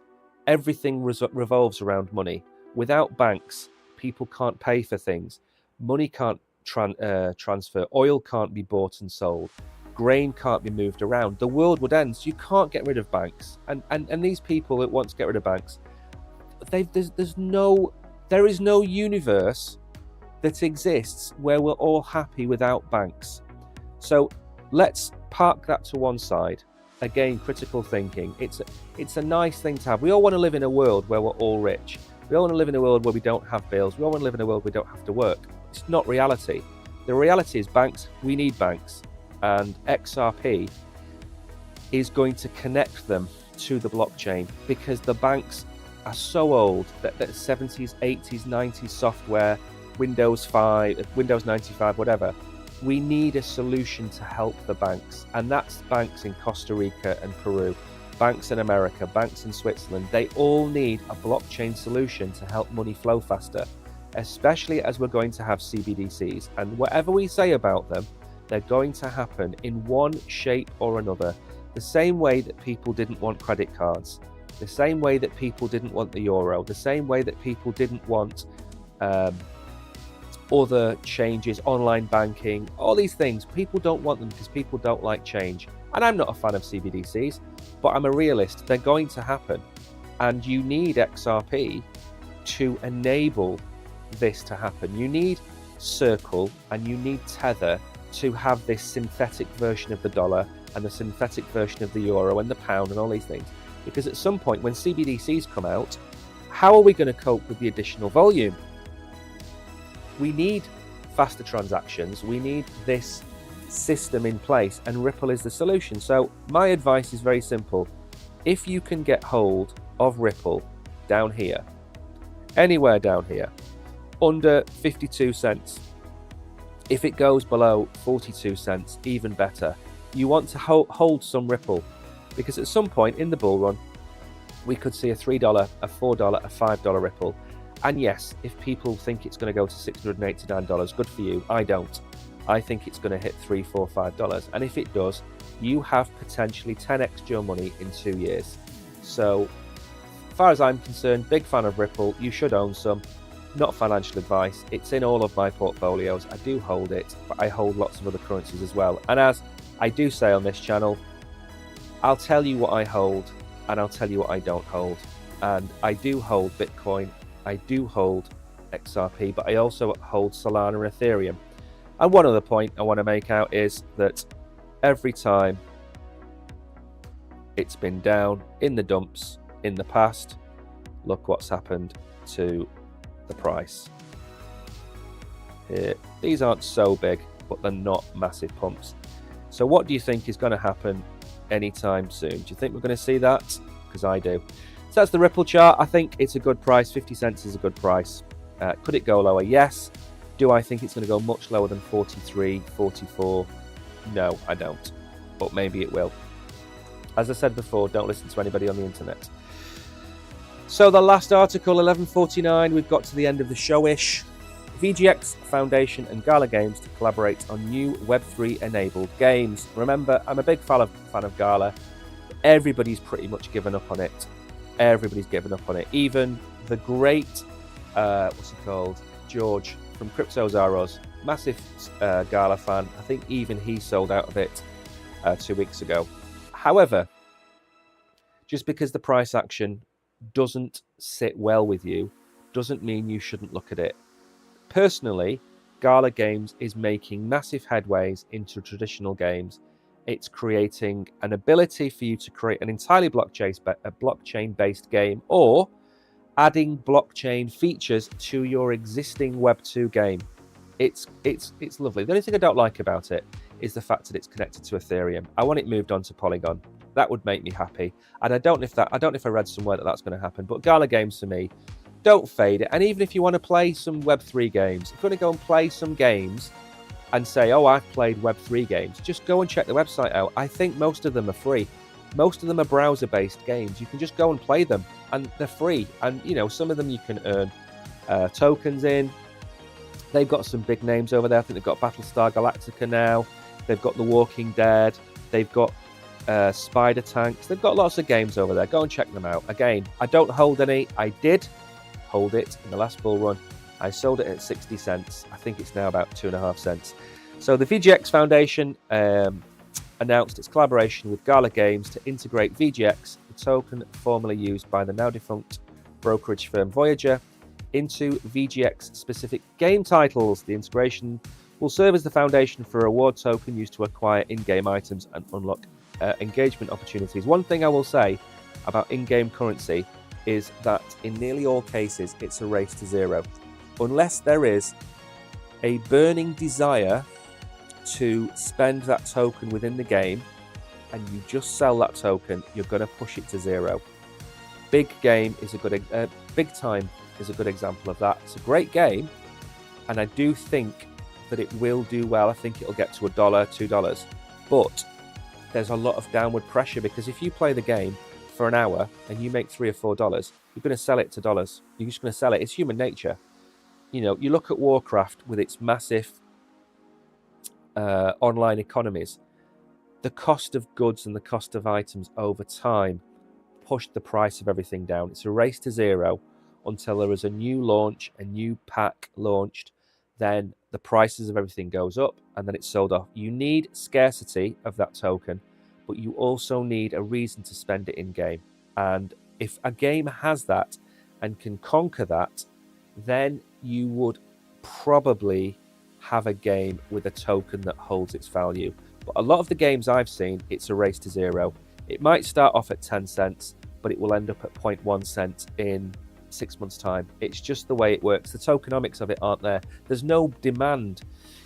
everything revolves around money. Without banks, people can't pay for things. Money can't transfer. Oil can't be bought and sold. Grain can't be moved around. The world would end. So you can't get rid of banks. And these people that want to get rid of banks, there is no universe that exists where we're all happy without banks. So let's park that to one side. Again, critical thinking. It's a nice thing to have. We all want to live in a world where we're all rich. We all want to live in a world where we don't have bills. We all want to live in a world where we don't have to work. It's not reality. The reality is banks, we need banks. And XRP is going to connect them to the blockchain, because the banks are so old that 70s, 80s, 90s software, Windows 5, Windows 95, whatever. We need a solution to help the banks, and that's banks in Costa Rica and Peru, banks in America, banks in Switzerland. They all need a blockchain solution to help money flow faster, especially as we're going to have CBDCs. And whatever we say about them, they're going to happen in one shape or another. The same way that people didn't want credit cards, the same way that people didn't want the euro, the same way that people didn't want other changes, online banking, all these things. People don't want them because people don't like change. And I'm not a fan of CBDCs, but I'm a realist. They're going to happen. And you need XRP to enable this to happen. You need Circle and you need Tether to have this synthetic version of the dollar and the synthetic version of the euro and the pound and all these things. Because at some point when CBDCs come out, how are we going to cope with the additional volume? We need faster transactions. We need this system in place, and Ripple is the solution. So my advice is very simple. If you can get hold of Ripple down here, anywhere down here, under 52 cents, if it goes below 42 cents, even better. You want to hold some Ripple, because at some point in the bull run, we could see a $3, a $4, a $5 Ripple. And yes, if people think it's going to go to $689, good for you. I don't. I think it's going to hit $3, $4, $5. And if it does, you have potentially 10x your money in 2 years. So, as far as I'm concerned, big fan of Ripple. You should own some. Not financial advice. It's in all of my portfolios. I do hold it, but I hold lots of other currencies as well. And as I do say on this channel, I'll tell you what I hold and I'll tell you what I don't hold. And I do hold Bitcoin. I do hold XRP, but I also hold Solana and Ethereum. And one other point I want to make out is that every time it's been down in the dumps in the past, look what's happened to the price. Here, these aren't so big, but they're not massive pumps. So what do you think is going to happen anytime soon? Do you think we're going to see that? Because I do. So that's the Ripple chart. I think it's a good price. 50 cents is a good price. Could it go lower? Yes. Do I think it's going to go much lower than 43, 44? No, I don't. But maybe it will. As I said before, don't listen to anybody on the internet. So the last article, 11:49, we've got to the end of the show-ish. VGX Foundation and Gala Games to collaborate on new Web3 enabled games. Remember, I'm a big fan of Gala. Everybody's pretty much given up on it. Everybody's given up on it. Even the great, what's he called? George from CryptoZaros, massive Gala fan. I think even he sold out of it 2 weeks ago. However, just because the price action doesn't sit well with you doesn't mean you shouldn't look at it. Personally, Gala Games is making massive headways into traditional games. It's creating an ability for you to create an entirely blockchain-based game, or adding blockchain features to your existing Web 2 game. It's lovely. The only thing I don't like about it is the fact that it's connected to Ethereum. I want it moved on to Polygon. That would make me happy. And I don't know if I read somewhere that that's going to happen. But Gala Games, for me, don't fade it. And even if you want to play some Web3 games, if you want to go and play some games and say, oh, I've played Web3 games, just go and check the website out. I think most of them are free. Most of them are browser-based games. You can just go and play them, and they're free. And, you know, some of them you can earn tokens in. They've got some big names over there. I think they've got Battlestar Galactica now. They've got The Walking Dead. They've got Spider Tanks. They've got lots of games over there. Go and check them out. Again, I don't hold any. I did hold it in the last bull run. I sold it at 60 cents. I think it's now about 2.5 cents. So the VGX Foundation announced its collaboration with Gala Games to integrate VGX, the token formerly used by the now defunct brokerage firm Voyager, into VGX-specific game titles. The integration will serve as the foundation for a reward token used to acquire in-game items and unlock engagement opportunities. One thing I will say about in-game currency is that in nearly all cases, it's a race to zero. Unless there is a burning desire to spend that token within the game and you just sell that token, you're going to push it to zero. Big Time is a good example of that. It's a great game, and I do think that it will do well. I think it'll get to $1, $2, but there's a lot of downward pressure, because if you play the game for an hour and you make $3 or $4, you're going to sell it to dollars. You're just going to sell it. It's human nature. You know, you look at Warcraft with its massive online economies. The cost of goods and the cost of items over time pushed the price of everything down. It's a race to zero until there is a new launch, a new pack launched. Then the prices of everything goes up, and then it's sold off. You need scarcity of that token, but you also need a reason to spend it in game. And if a game has that and can conquer that, then you would probably have a game with a token that holds its value. But a lot of the games I've seen, it's a race to zero. It might start off at 10 cents, but it will end up at 0.1 cent in 6 months' time. It's just the way it works. The tokenomics of it aren't there. There's no demand.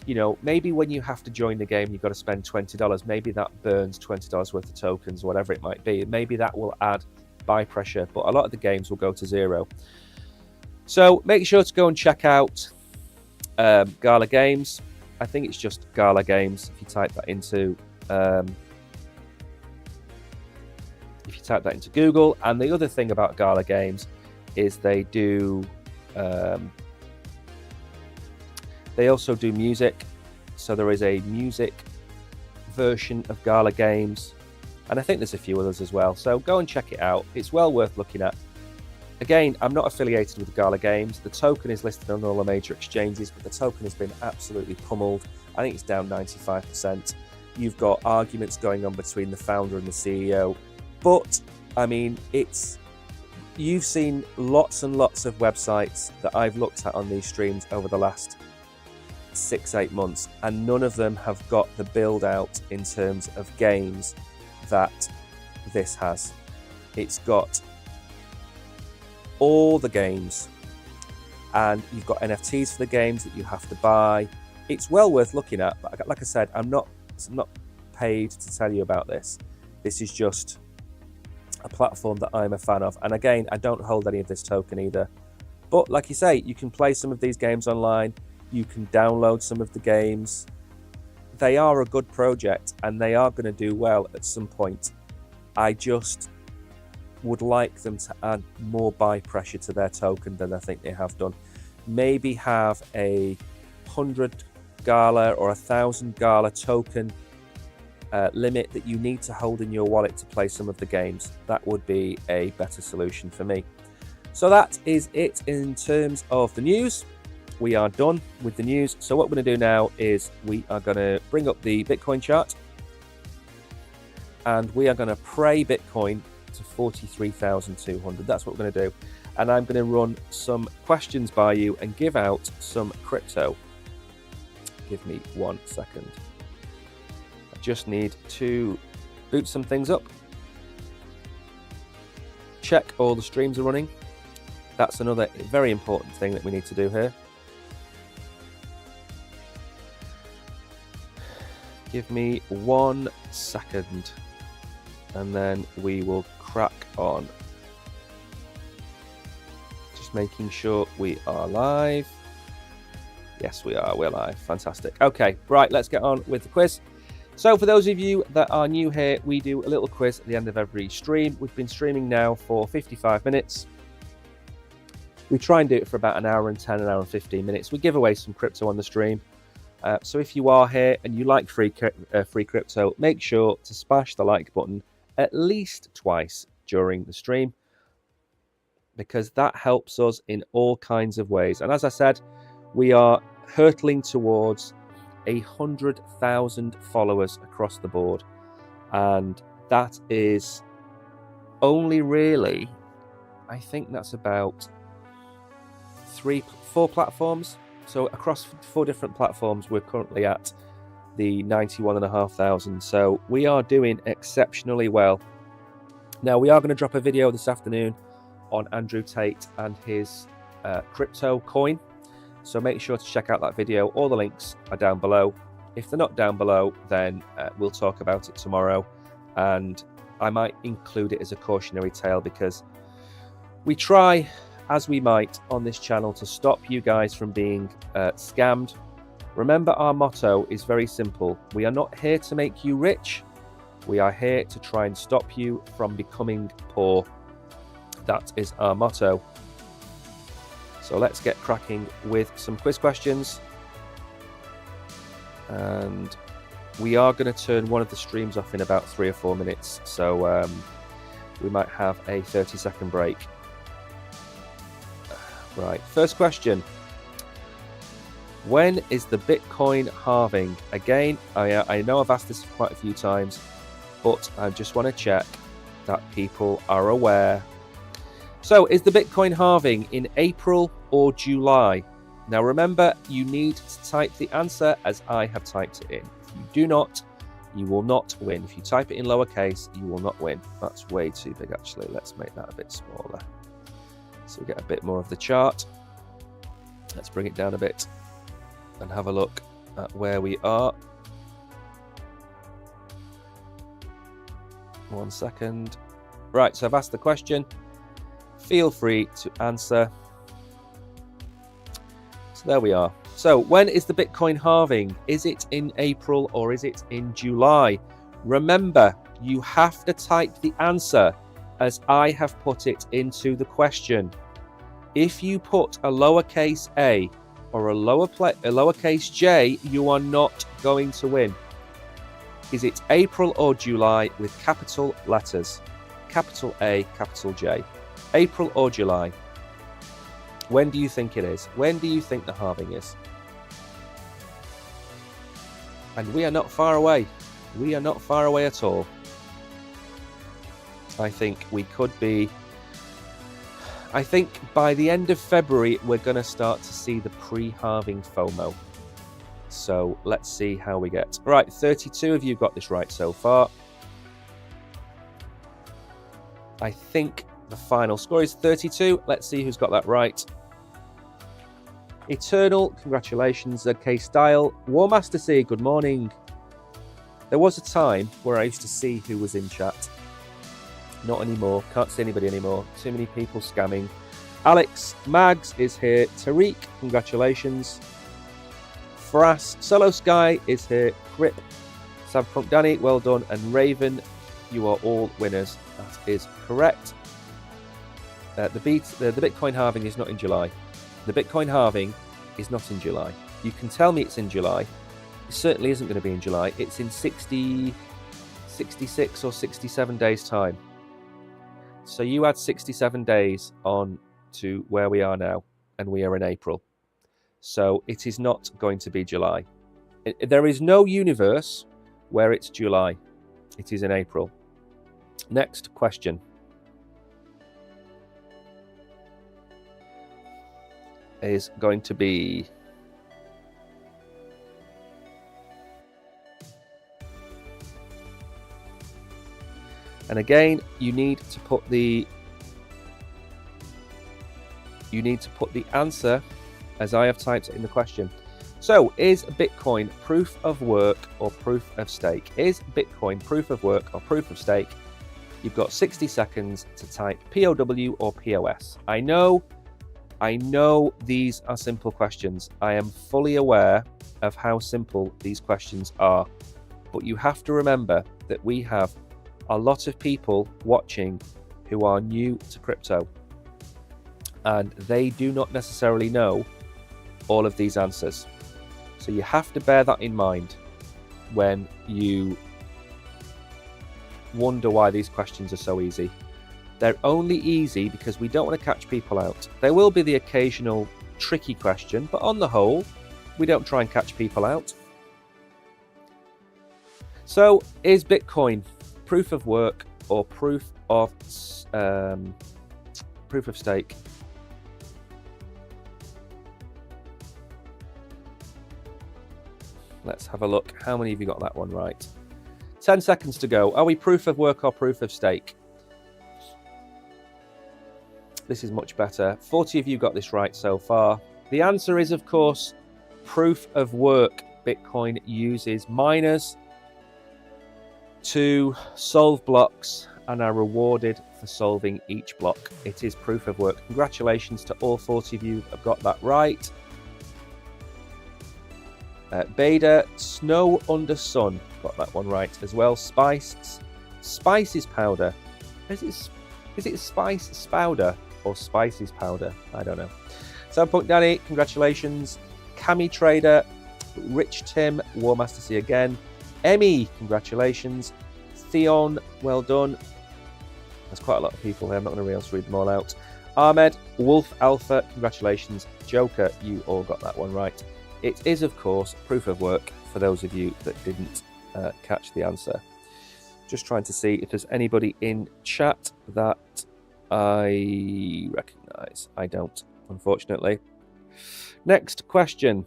You know, maybe when you have to join the game, you've got to spend $20. Maybe that burns $20 worth of tokens, whatever it might be. Maybe that will add buy pressure, but a lot of the games will go to zero. So make sure to go and check out Gala Games. I think it's just Gala Games. If you type that into Google. And the other thing about Gala Games is they also do music. So there is a music version of Gala Games, and I think there's a few others as well. So go and check it out. It's well worth looking at. Again, I'm not affiliated with Gala Games. The token is listed on all the major exchanges, but the token has been absolutely pummeled. I think it's down 95%. You've got arguments going on between the founder and the CEO. But, I mean, you've seen lots and lots of websites that I've looked at on these streams over the last 6-8 months, and none of them have got the build out in terms of games that this has. It's got all the games, and you've got NFTs for the games that you have to buy. It's well worth looking at, but like I said, I'm not paid to tell you about this. This is just a platform that I'm a fan of, and again, I don't hold any of this token either. But like you say, you can play some of these games online. You can download some of the games. They are a good project, and they are going to do well at some point. I just would like them to add more buy pressure to their token than I think they have done. maybe have a 100 Gala or 1,000 Gala token limit that you need to hold in your wallet to play some of the games. That would be a better solution for me. So that is it in terms of the news. We are done with the news. So what we're going to do now is we are going to bring up the Bitcoin chart, and we are going to pray Bitcoin to 43,200. That's what we're going to do. And I'm going to run some questions by you and give out some crypto. Give me 1 second. I just need to boot some things up. Check all the streams are running. That's another very important thing that we need to do here. Give me 1 second, and then we will crack on. Just making sure we are live. Yes, we are. We're live. Fantastic. Okay, right, let's get on with the quiz. So for those of you that are new here, we do a little quiz at the end of every stream. We've been streaming now for 55 minutes. We try and do it for about an hour and 10, an hour and 15 minutes. We give away some crypto on the stream. So if you are here and you like free crypto, make sure to smash the like button at least twice during the stream, because that helps us in all kinds of ways. And as I said, we are hurtling towards 100,000 followers across the board, and that is only really, I think that's about 4 platforms. So across 4 different platforms, we're currently at the 91,500. So we are doing exceptionally well. Now, we are going to drop a video this afternoon on Andrew Tate and his crypto coin. So make sure to check out that video. All the links are down below. If they're not down below, then we'll talk about it tomorrow. And I might include it as a cautionary tale, because we try as we might on this channel to stop you guys from being scammed. Remember, our motto is very simple. We are not here to make you rich. We are here to try and stop you from becoming poor. That is our motto. So let's get cracking with some quiz questions. And we are going to turn one of the streams off in about 3 or 4 minutes. So we might have a 30-second break. Right, first question. When is the Bitcoin halving? Again, I know I've asked this quite a few times, but I just want to check that people are aware. So, is the Bitcoin halving in April or July? Now remember, you need to type the answer as I have typed it in. If you do not, you will not win. If you type it in lowercase, you will not win. That's way too big, actually. Let's make that a bit smaller, so we get a bit more of the chart. Let's bring it down a bit and have a look at where we are. 1 second. Right, so I've asked the question. Feel free to answer. So there we are. So when is the Bitcoin halving? Is it in April or is it in July? Remember, you have to type the answer as I have put it into the question. If you put a lowercase a or a lowercase j, you are not going to win. Is it April or July with capital letters? Capital A, capital J. April or July? When do you think it is? When do you think the halving is? And we are not far away. We are not far away at all. I think we could be... I think by the end of February, we're going to start to see the pre-halving FOMO. So let's see how we get. Right, 32 of you got this right so far. I think the final score is 32. Let's see who's got that right. Eternal, congratulations. ZK Style. Warmaster C, good morning. There was a time where I used to see who was in chat. Not anymore. Can't see anybody anymore. Too many people scamming. Alex Mags is here. Tariq, congratulations. Frass Solo Sky is here. Crip, Sabpunk Danny, well done. And Raven, you are all winners. That is correct. The Bitcoin halving is not in July. The Bitcoin halving is not in July. You can tell me it's in July. It certainly isn't going to be in July. It's in 60, 66 or 67 days' time. So you add 67 days on to where we are now, and we are in April. So it is not going to be July. There is no universe where it's July. It is in April. Next question is going to be and again you need to put the answer as I have typed it in the question. So, is Bitcoin proof of work or proof of stake? Is Bitcoin proof of work or proof of stake? You've got 60 seconds to type POW or POS. I know these are simple questions. I am fully aware of how simple these questions are. But you have to remember that we have a lot of people watching who are new to crypto. And they do not necessarily know all of these answers. So you have to bear that in mind when you wonder why these questions are so easy. They're only easy because we don't want to catch people out. There will be the occasional tricky question, but on the whole, we don't try and catch people out. So, is Bitcoin proof of work or proof of stake? Let's have a look. How many of you got that one right? 10 seconds to go. Are we proof of work or proof of stake? This is much better. 40 of you got this right so far. The answer is, of course, proof of work. Bitcoin uses miners to solve blocks and are rewarded for solving each block. It is proof of work. Congratulations to all 40 of you who have got that right. Beda, Snow Under Sun, got that one right as well. Spices powder. Is it spice spowder or spices powder? I don't know. 7 Danny, congratulations. Cami Trader, Rich Tim, War Master C again. Emmy, congratulations. Theon, well done. There's quite a lot of people here. I'm not going to be able to read them all out. Ahmed, Wolf Alpha, congratulations. Joker, you all got that one right. It is, of course, proof of work for those of you that didn't catch the answer. Just trying to see if there's anybody in chat that I recognise. I don't, unfortunately. Next question.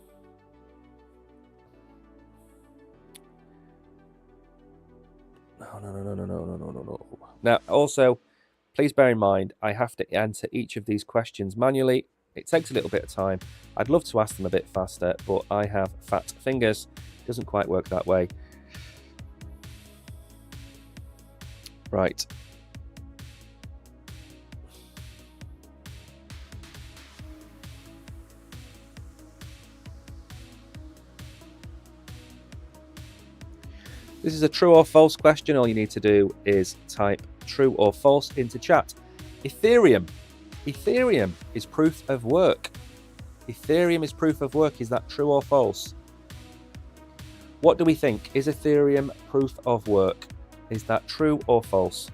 No. Now, also, please bear in mind, I have to answer each of these questions manually. It takes a little bit of time. I'd love to ask them a bit faster, but I have fat fingers. It doesn't quite work that way. Right. This is a true or false question. All you need to do is type true or false into chat. Ethereum is proof of work. Ethereum is proof of work. Is that true or false? What do we think? Is Ethereum proof of work? Is that true or false?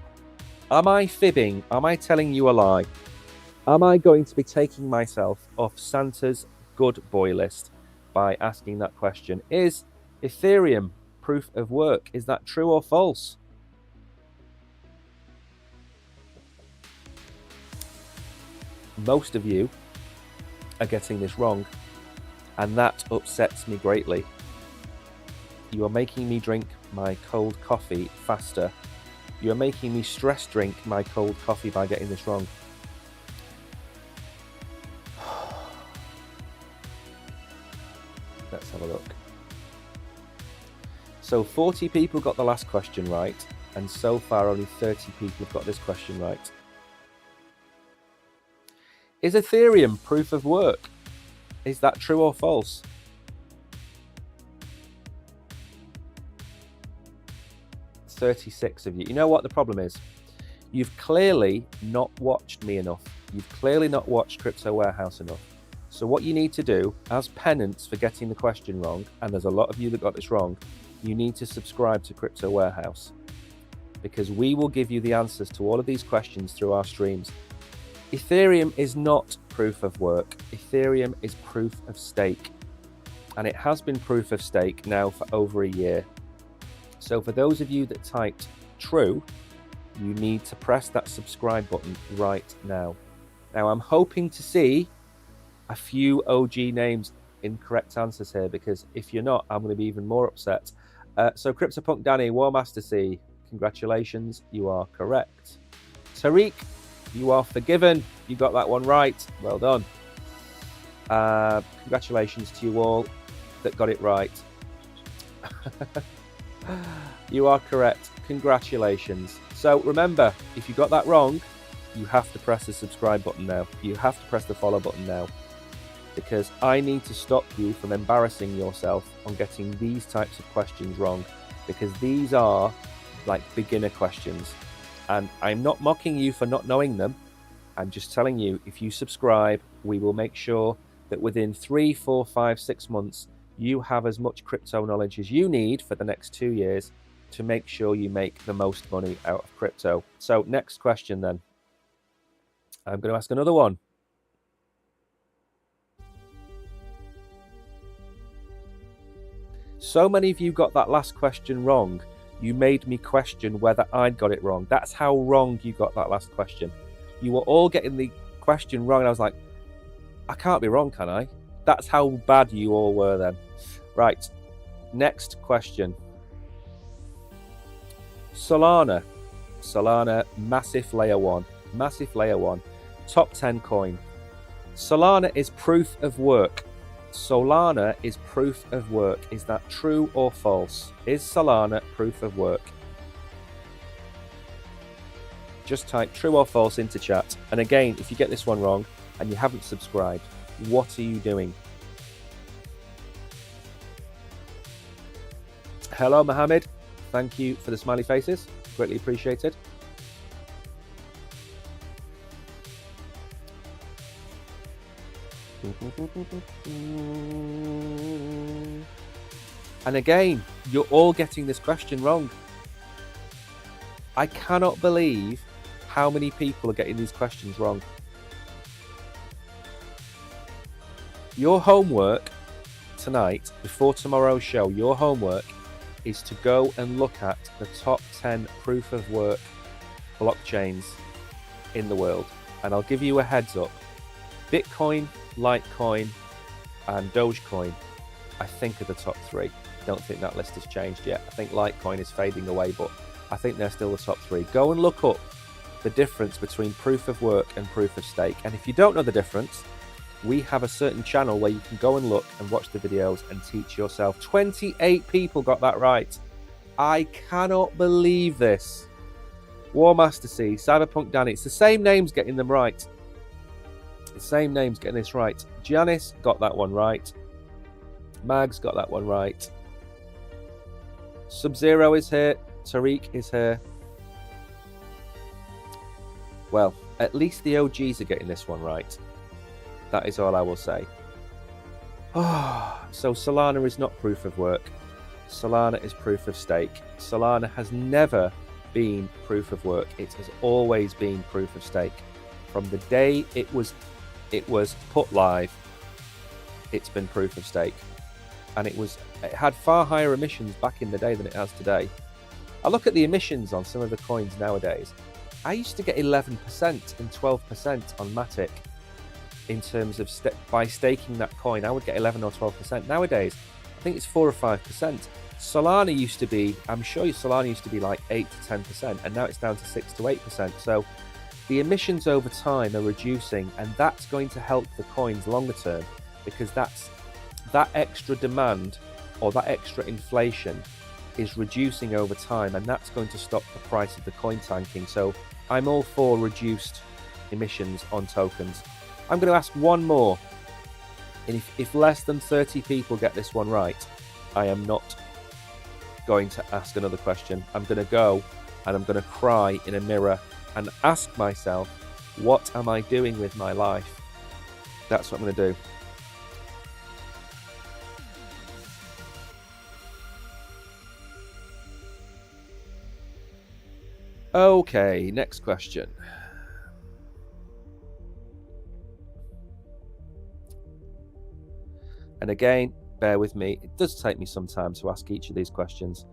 Am I fibbing? Am I telling you a lie? Am I going to be taking myself off Santa's good boy list by asking that question? Is Ethereum proof of work? Is that true or false? Most of you are getting this wrong, and that upsets me greatly. You are making me drink my cold coffee faster. You are making me stress drink my cold coffee by getting this wrong. Let's have a look. So 40 people got the last question right, and so far only 30 people have got this question right. Is Ethereum proof of work? Is that true or false? $36 of you. You know what the problem is? You've clearly not watched me enough. You've clearly not watched Crypto Warehouse enough. So what you need to do as penance for getting the question wrong, and there's a lot of you that got this wrong, you need to subscribe to Crypto Warehouse, because we will give you the answers to all of these questions through our streams. Ethereum is not proof of work. Ethereum is proof of stake. And it has been proof of stake now for over a year. So for those of you that typed true, you need to press that subscribe button right now. Now I'm hoping to see a few OG names in correct answers here, because if you're not, I'm going to be even more upset. So CryptoPunk Danny, War Master C, congratulations, you are correct. Tariq, you are forgiven. You got that one right. Well done. Congratulations to you all that got it right. You are correct. Congratulations. So remember, if you got that wrong, you have to press the subscribe button now. You have to press the follow button now, because I need to stop you from embarrassing yourself on getting these types of questions wrong, because these are like beginner questions. And I'm not mocking you for not knowing them. I'm just telling you, if you subscribe, we will make sure that within 3, 4, 5, 6 months, you have as much crypto knowledge as you need for the next 2 years to make sure you make the most money out of crypto. So next question then. I'm going to ask another one. So many of you got that last question wrong. You made me question whether I'd got it wrong. That's how wrong you got that last question. You were all getting the question wrong, and I was like, I can't be wrong, can I? That's how bad you all were then. Right, next question. Solana, massive layer one, top 10 coin. Solana is proof of work. Solana is proof of work. Is that true or false? Is Solana proof of work? Just type true or false into chat. And again, if you get this one wrong and you haven't subscribed, what are you doing? Hello, Mohammed. Thank you for the smiley faces. Greatly appreciated. And again, you're all getting this question wrong. I cannot believe how many people are getting these questions wrong. Your homework tonight, before tomorrow's show, your homework is to go and look at the top 10 proof of work blockchains in the world. And I'll give you a heads up. Bitcoin, Litecoin, and Dogecoin, I think, are the top 3. Don't think that list has changed yet. I think Litecoin is fading away, but I think they're still the top 3. Go and look up the difference between proof of work and proof of stake. And if you don't know the difference, we have a certain channel where you can go and look and watch the videos and teach yourself. 28 people got that right. I cannot believe this. War Master C, Cyberpunk Danny, it's the same names getting them right. The same names getting this right. Giannis got that one right. Mags got that one right. Sub-Zero is here. Tariq is here. Well, at least the OGs are getting this one right. That is all I will say. So Solana is not proof of work. Solana is proof of stake. Solana has never been proof of work. It has always been proof of stake. From the day it was put live, it's been proof of stake. And it had far higher emissions back in the day than it has today. I look at the emissions on some of the coins nowadays. I used to get 11% and 12% on Matic in terms of by staking that coin. I would get 11 or 12%. Nowadays, I think it's 4 or 5%. Solana used to be, I'm sure Solana used to be like 8 to 10%, and now it's down to 6 to 8%. So the emissions over time are reducing, and that's going to help the coins longer term, because that extra demand or that extra inflation is reducing over time, and that's going to stop the price of the coin tanking. So I'm all for reduced emissions on tokens. I'm going to ask one more, and if less than 30 people get this one right, I am not going to ask another question. I'm going to go and I'm going to cry in a mirror and ask myself, what am I doing with my life? That's what I'm going to do. Okay, next question. And again, bear with me. It does take me some time to ask each of these questions.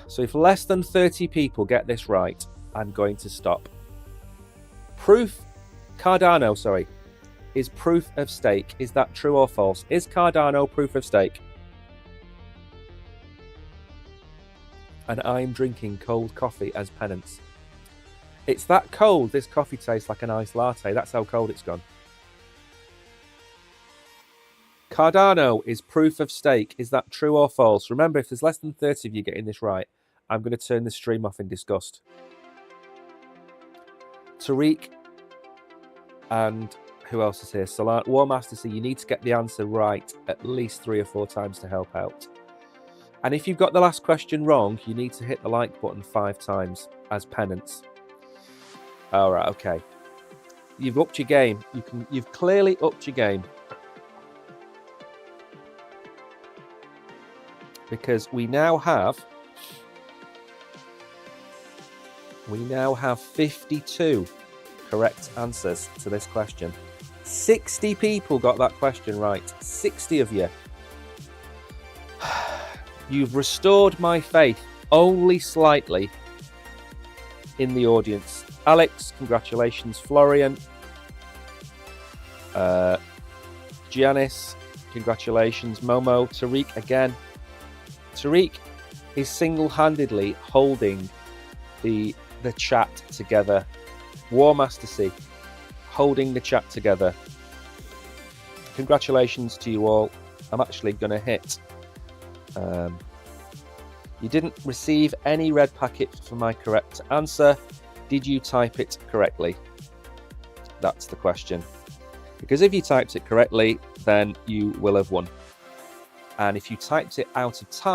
So if less than 30 people get this right, I'm going to stop. Cardano, is proof of stake. Is that true or false? Is Cardano proof of stake? And I'm drinking cold coffee as penance. It's that cold, this coffee tastes like an iced latte. That's how cold it's gone. Cardano is proof of stake. Is that true or false? Remember, if there's less than 30 of you getting this right, I'm going to turn the stream off in disgust. Tariq and who else is here? Salat, War Master C, you need to get the answer right at least 3 or 4 times to help out. And if you've got the last question wrong, you need to hit the like button 5 times as penance. All right, okay. You've upped your game. You've clearly upped your game. Because we now have 52 correct answers to this question. 60 people got that question right. 60 of you. You've restored my faith only slightly in the audience. Alex, congratulations. Florian. Giannis, congratulations. Momo, Tariq again. Tariq is single-handedly holding the chat together. War Master C, holding the chat together. Congratulations to you all. I'm actually going to hit. You didn't receive any red packets for my correct answer. Did you type it correctly? That's the question. Because if you typed it correctly, then you will have won. And if you typed it out of time,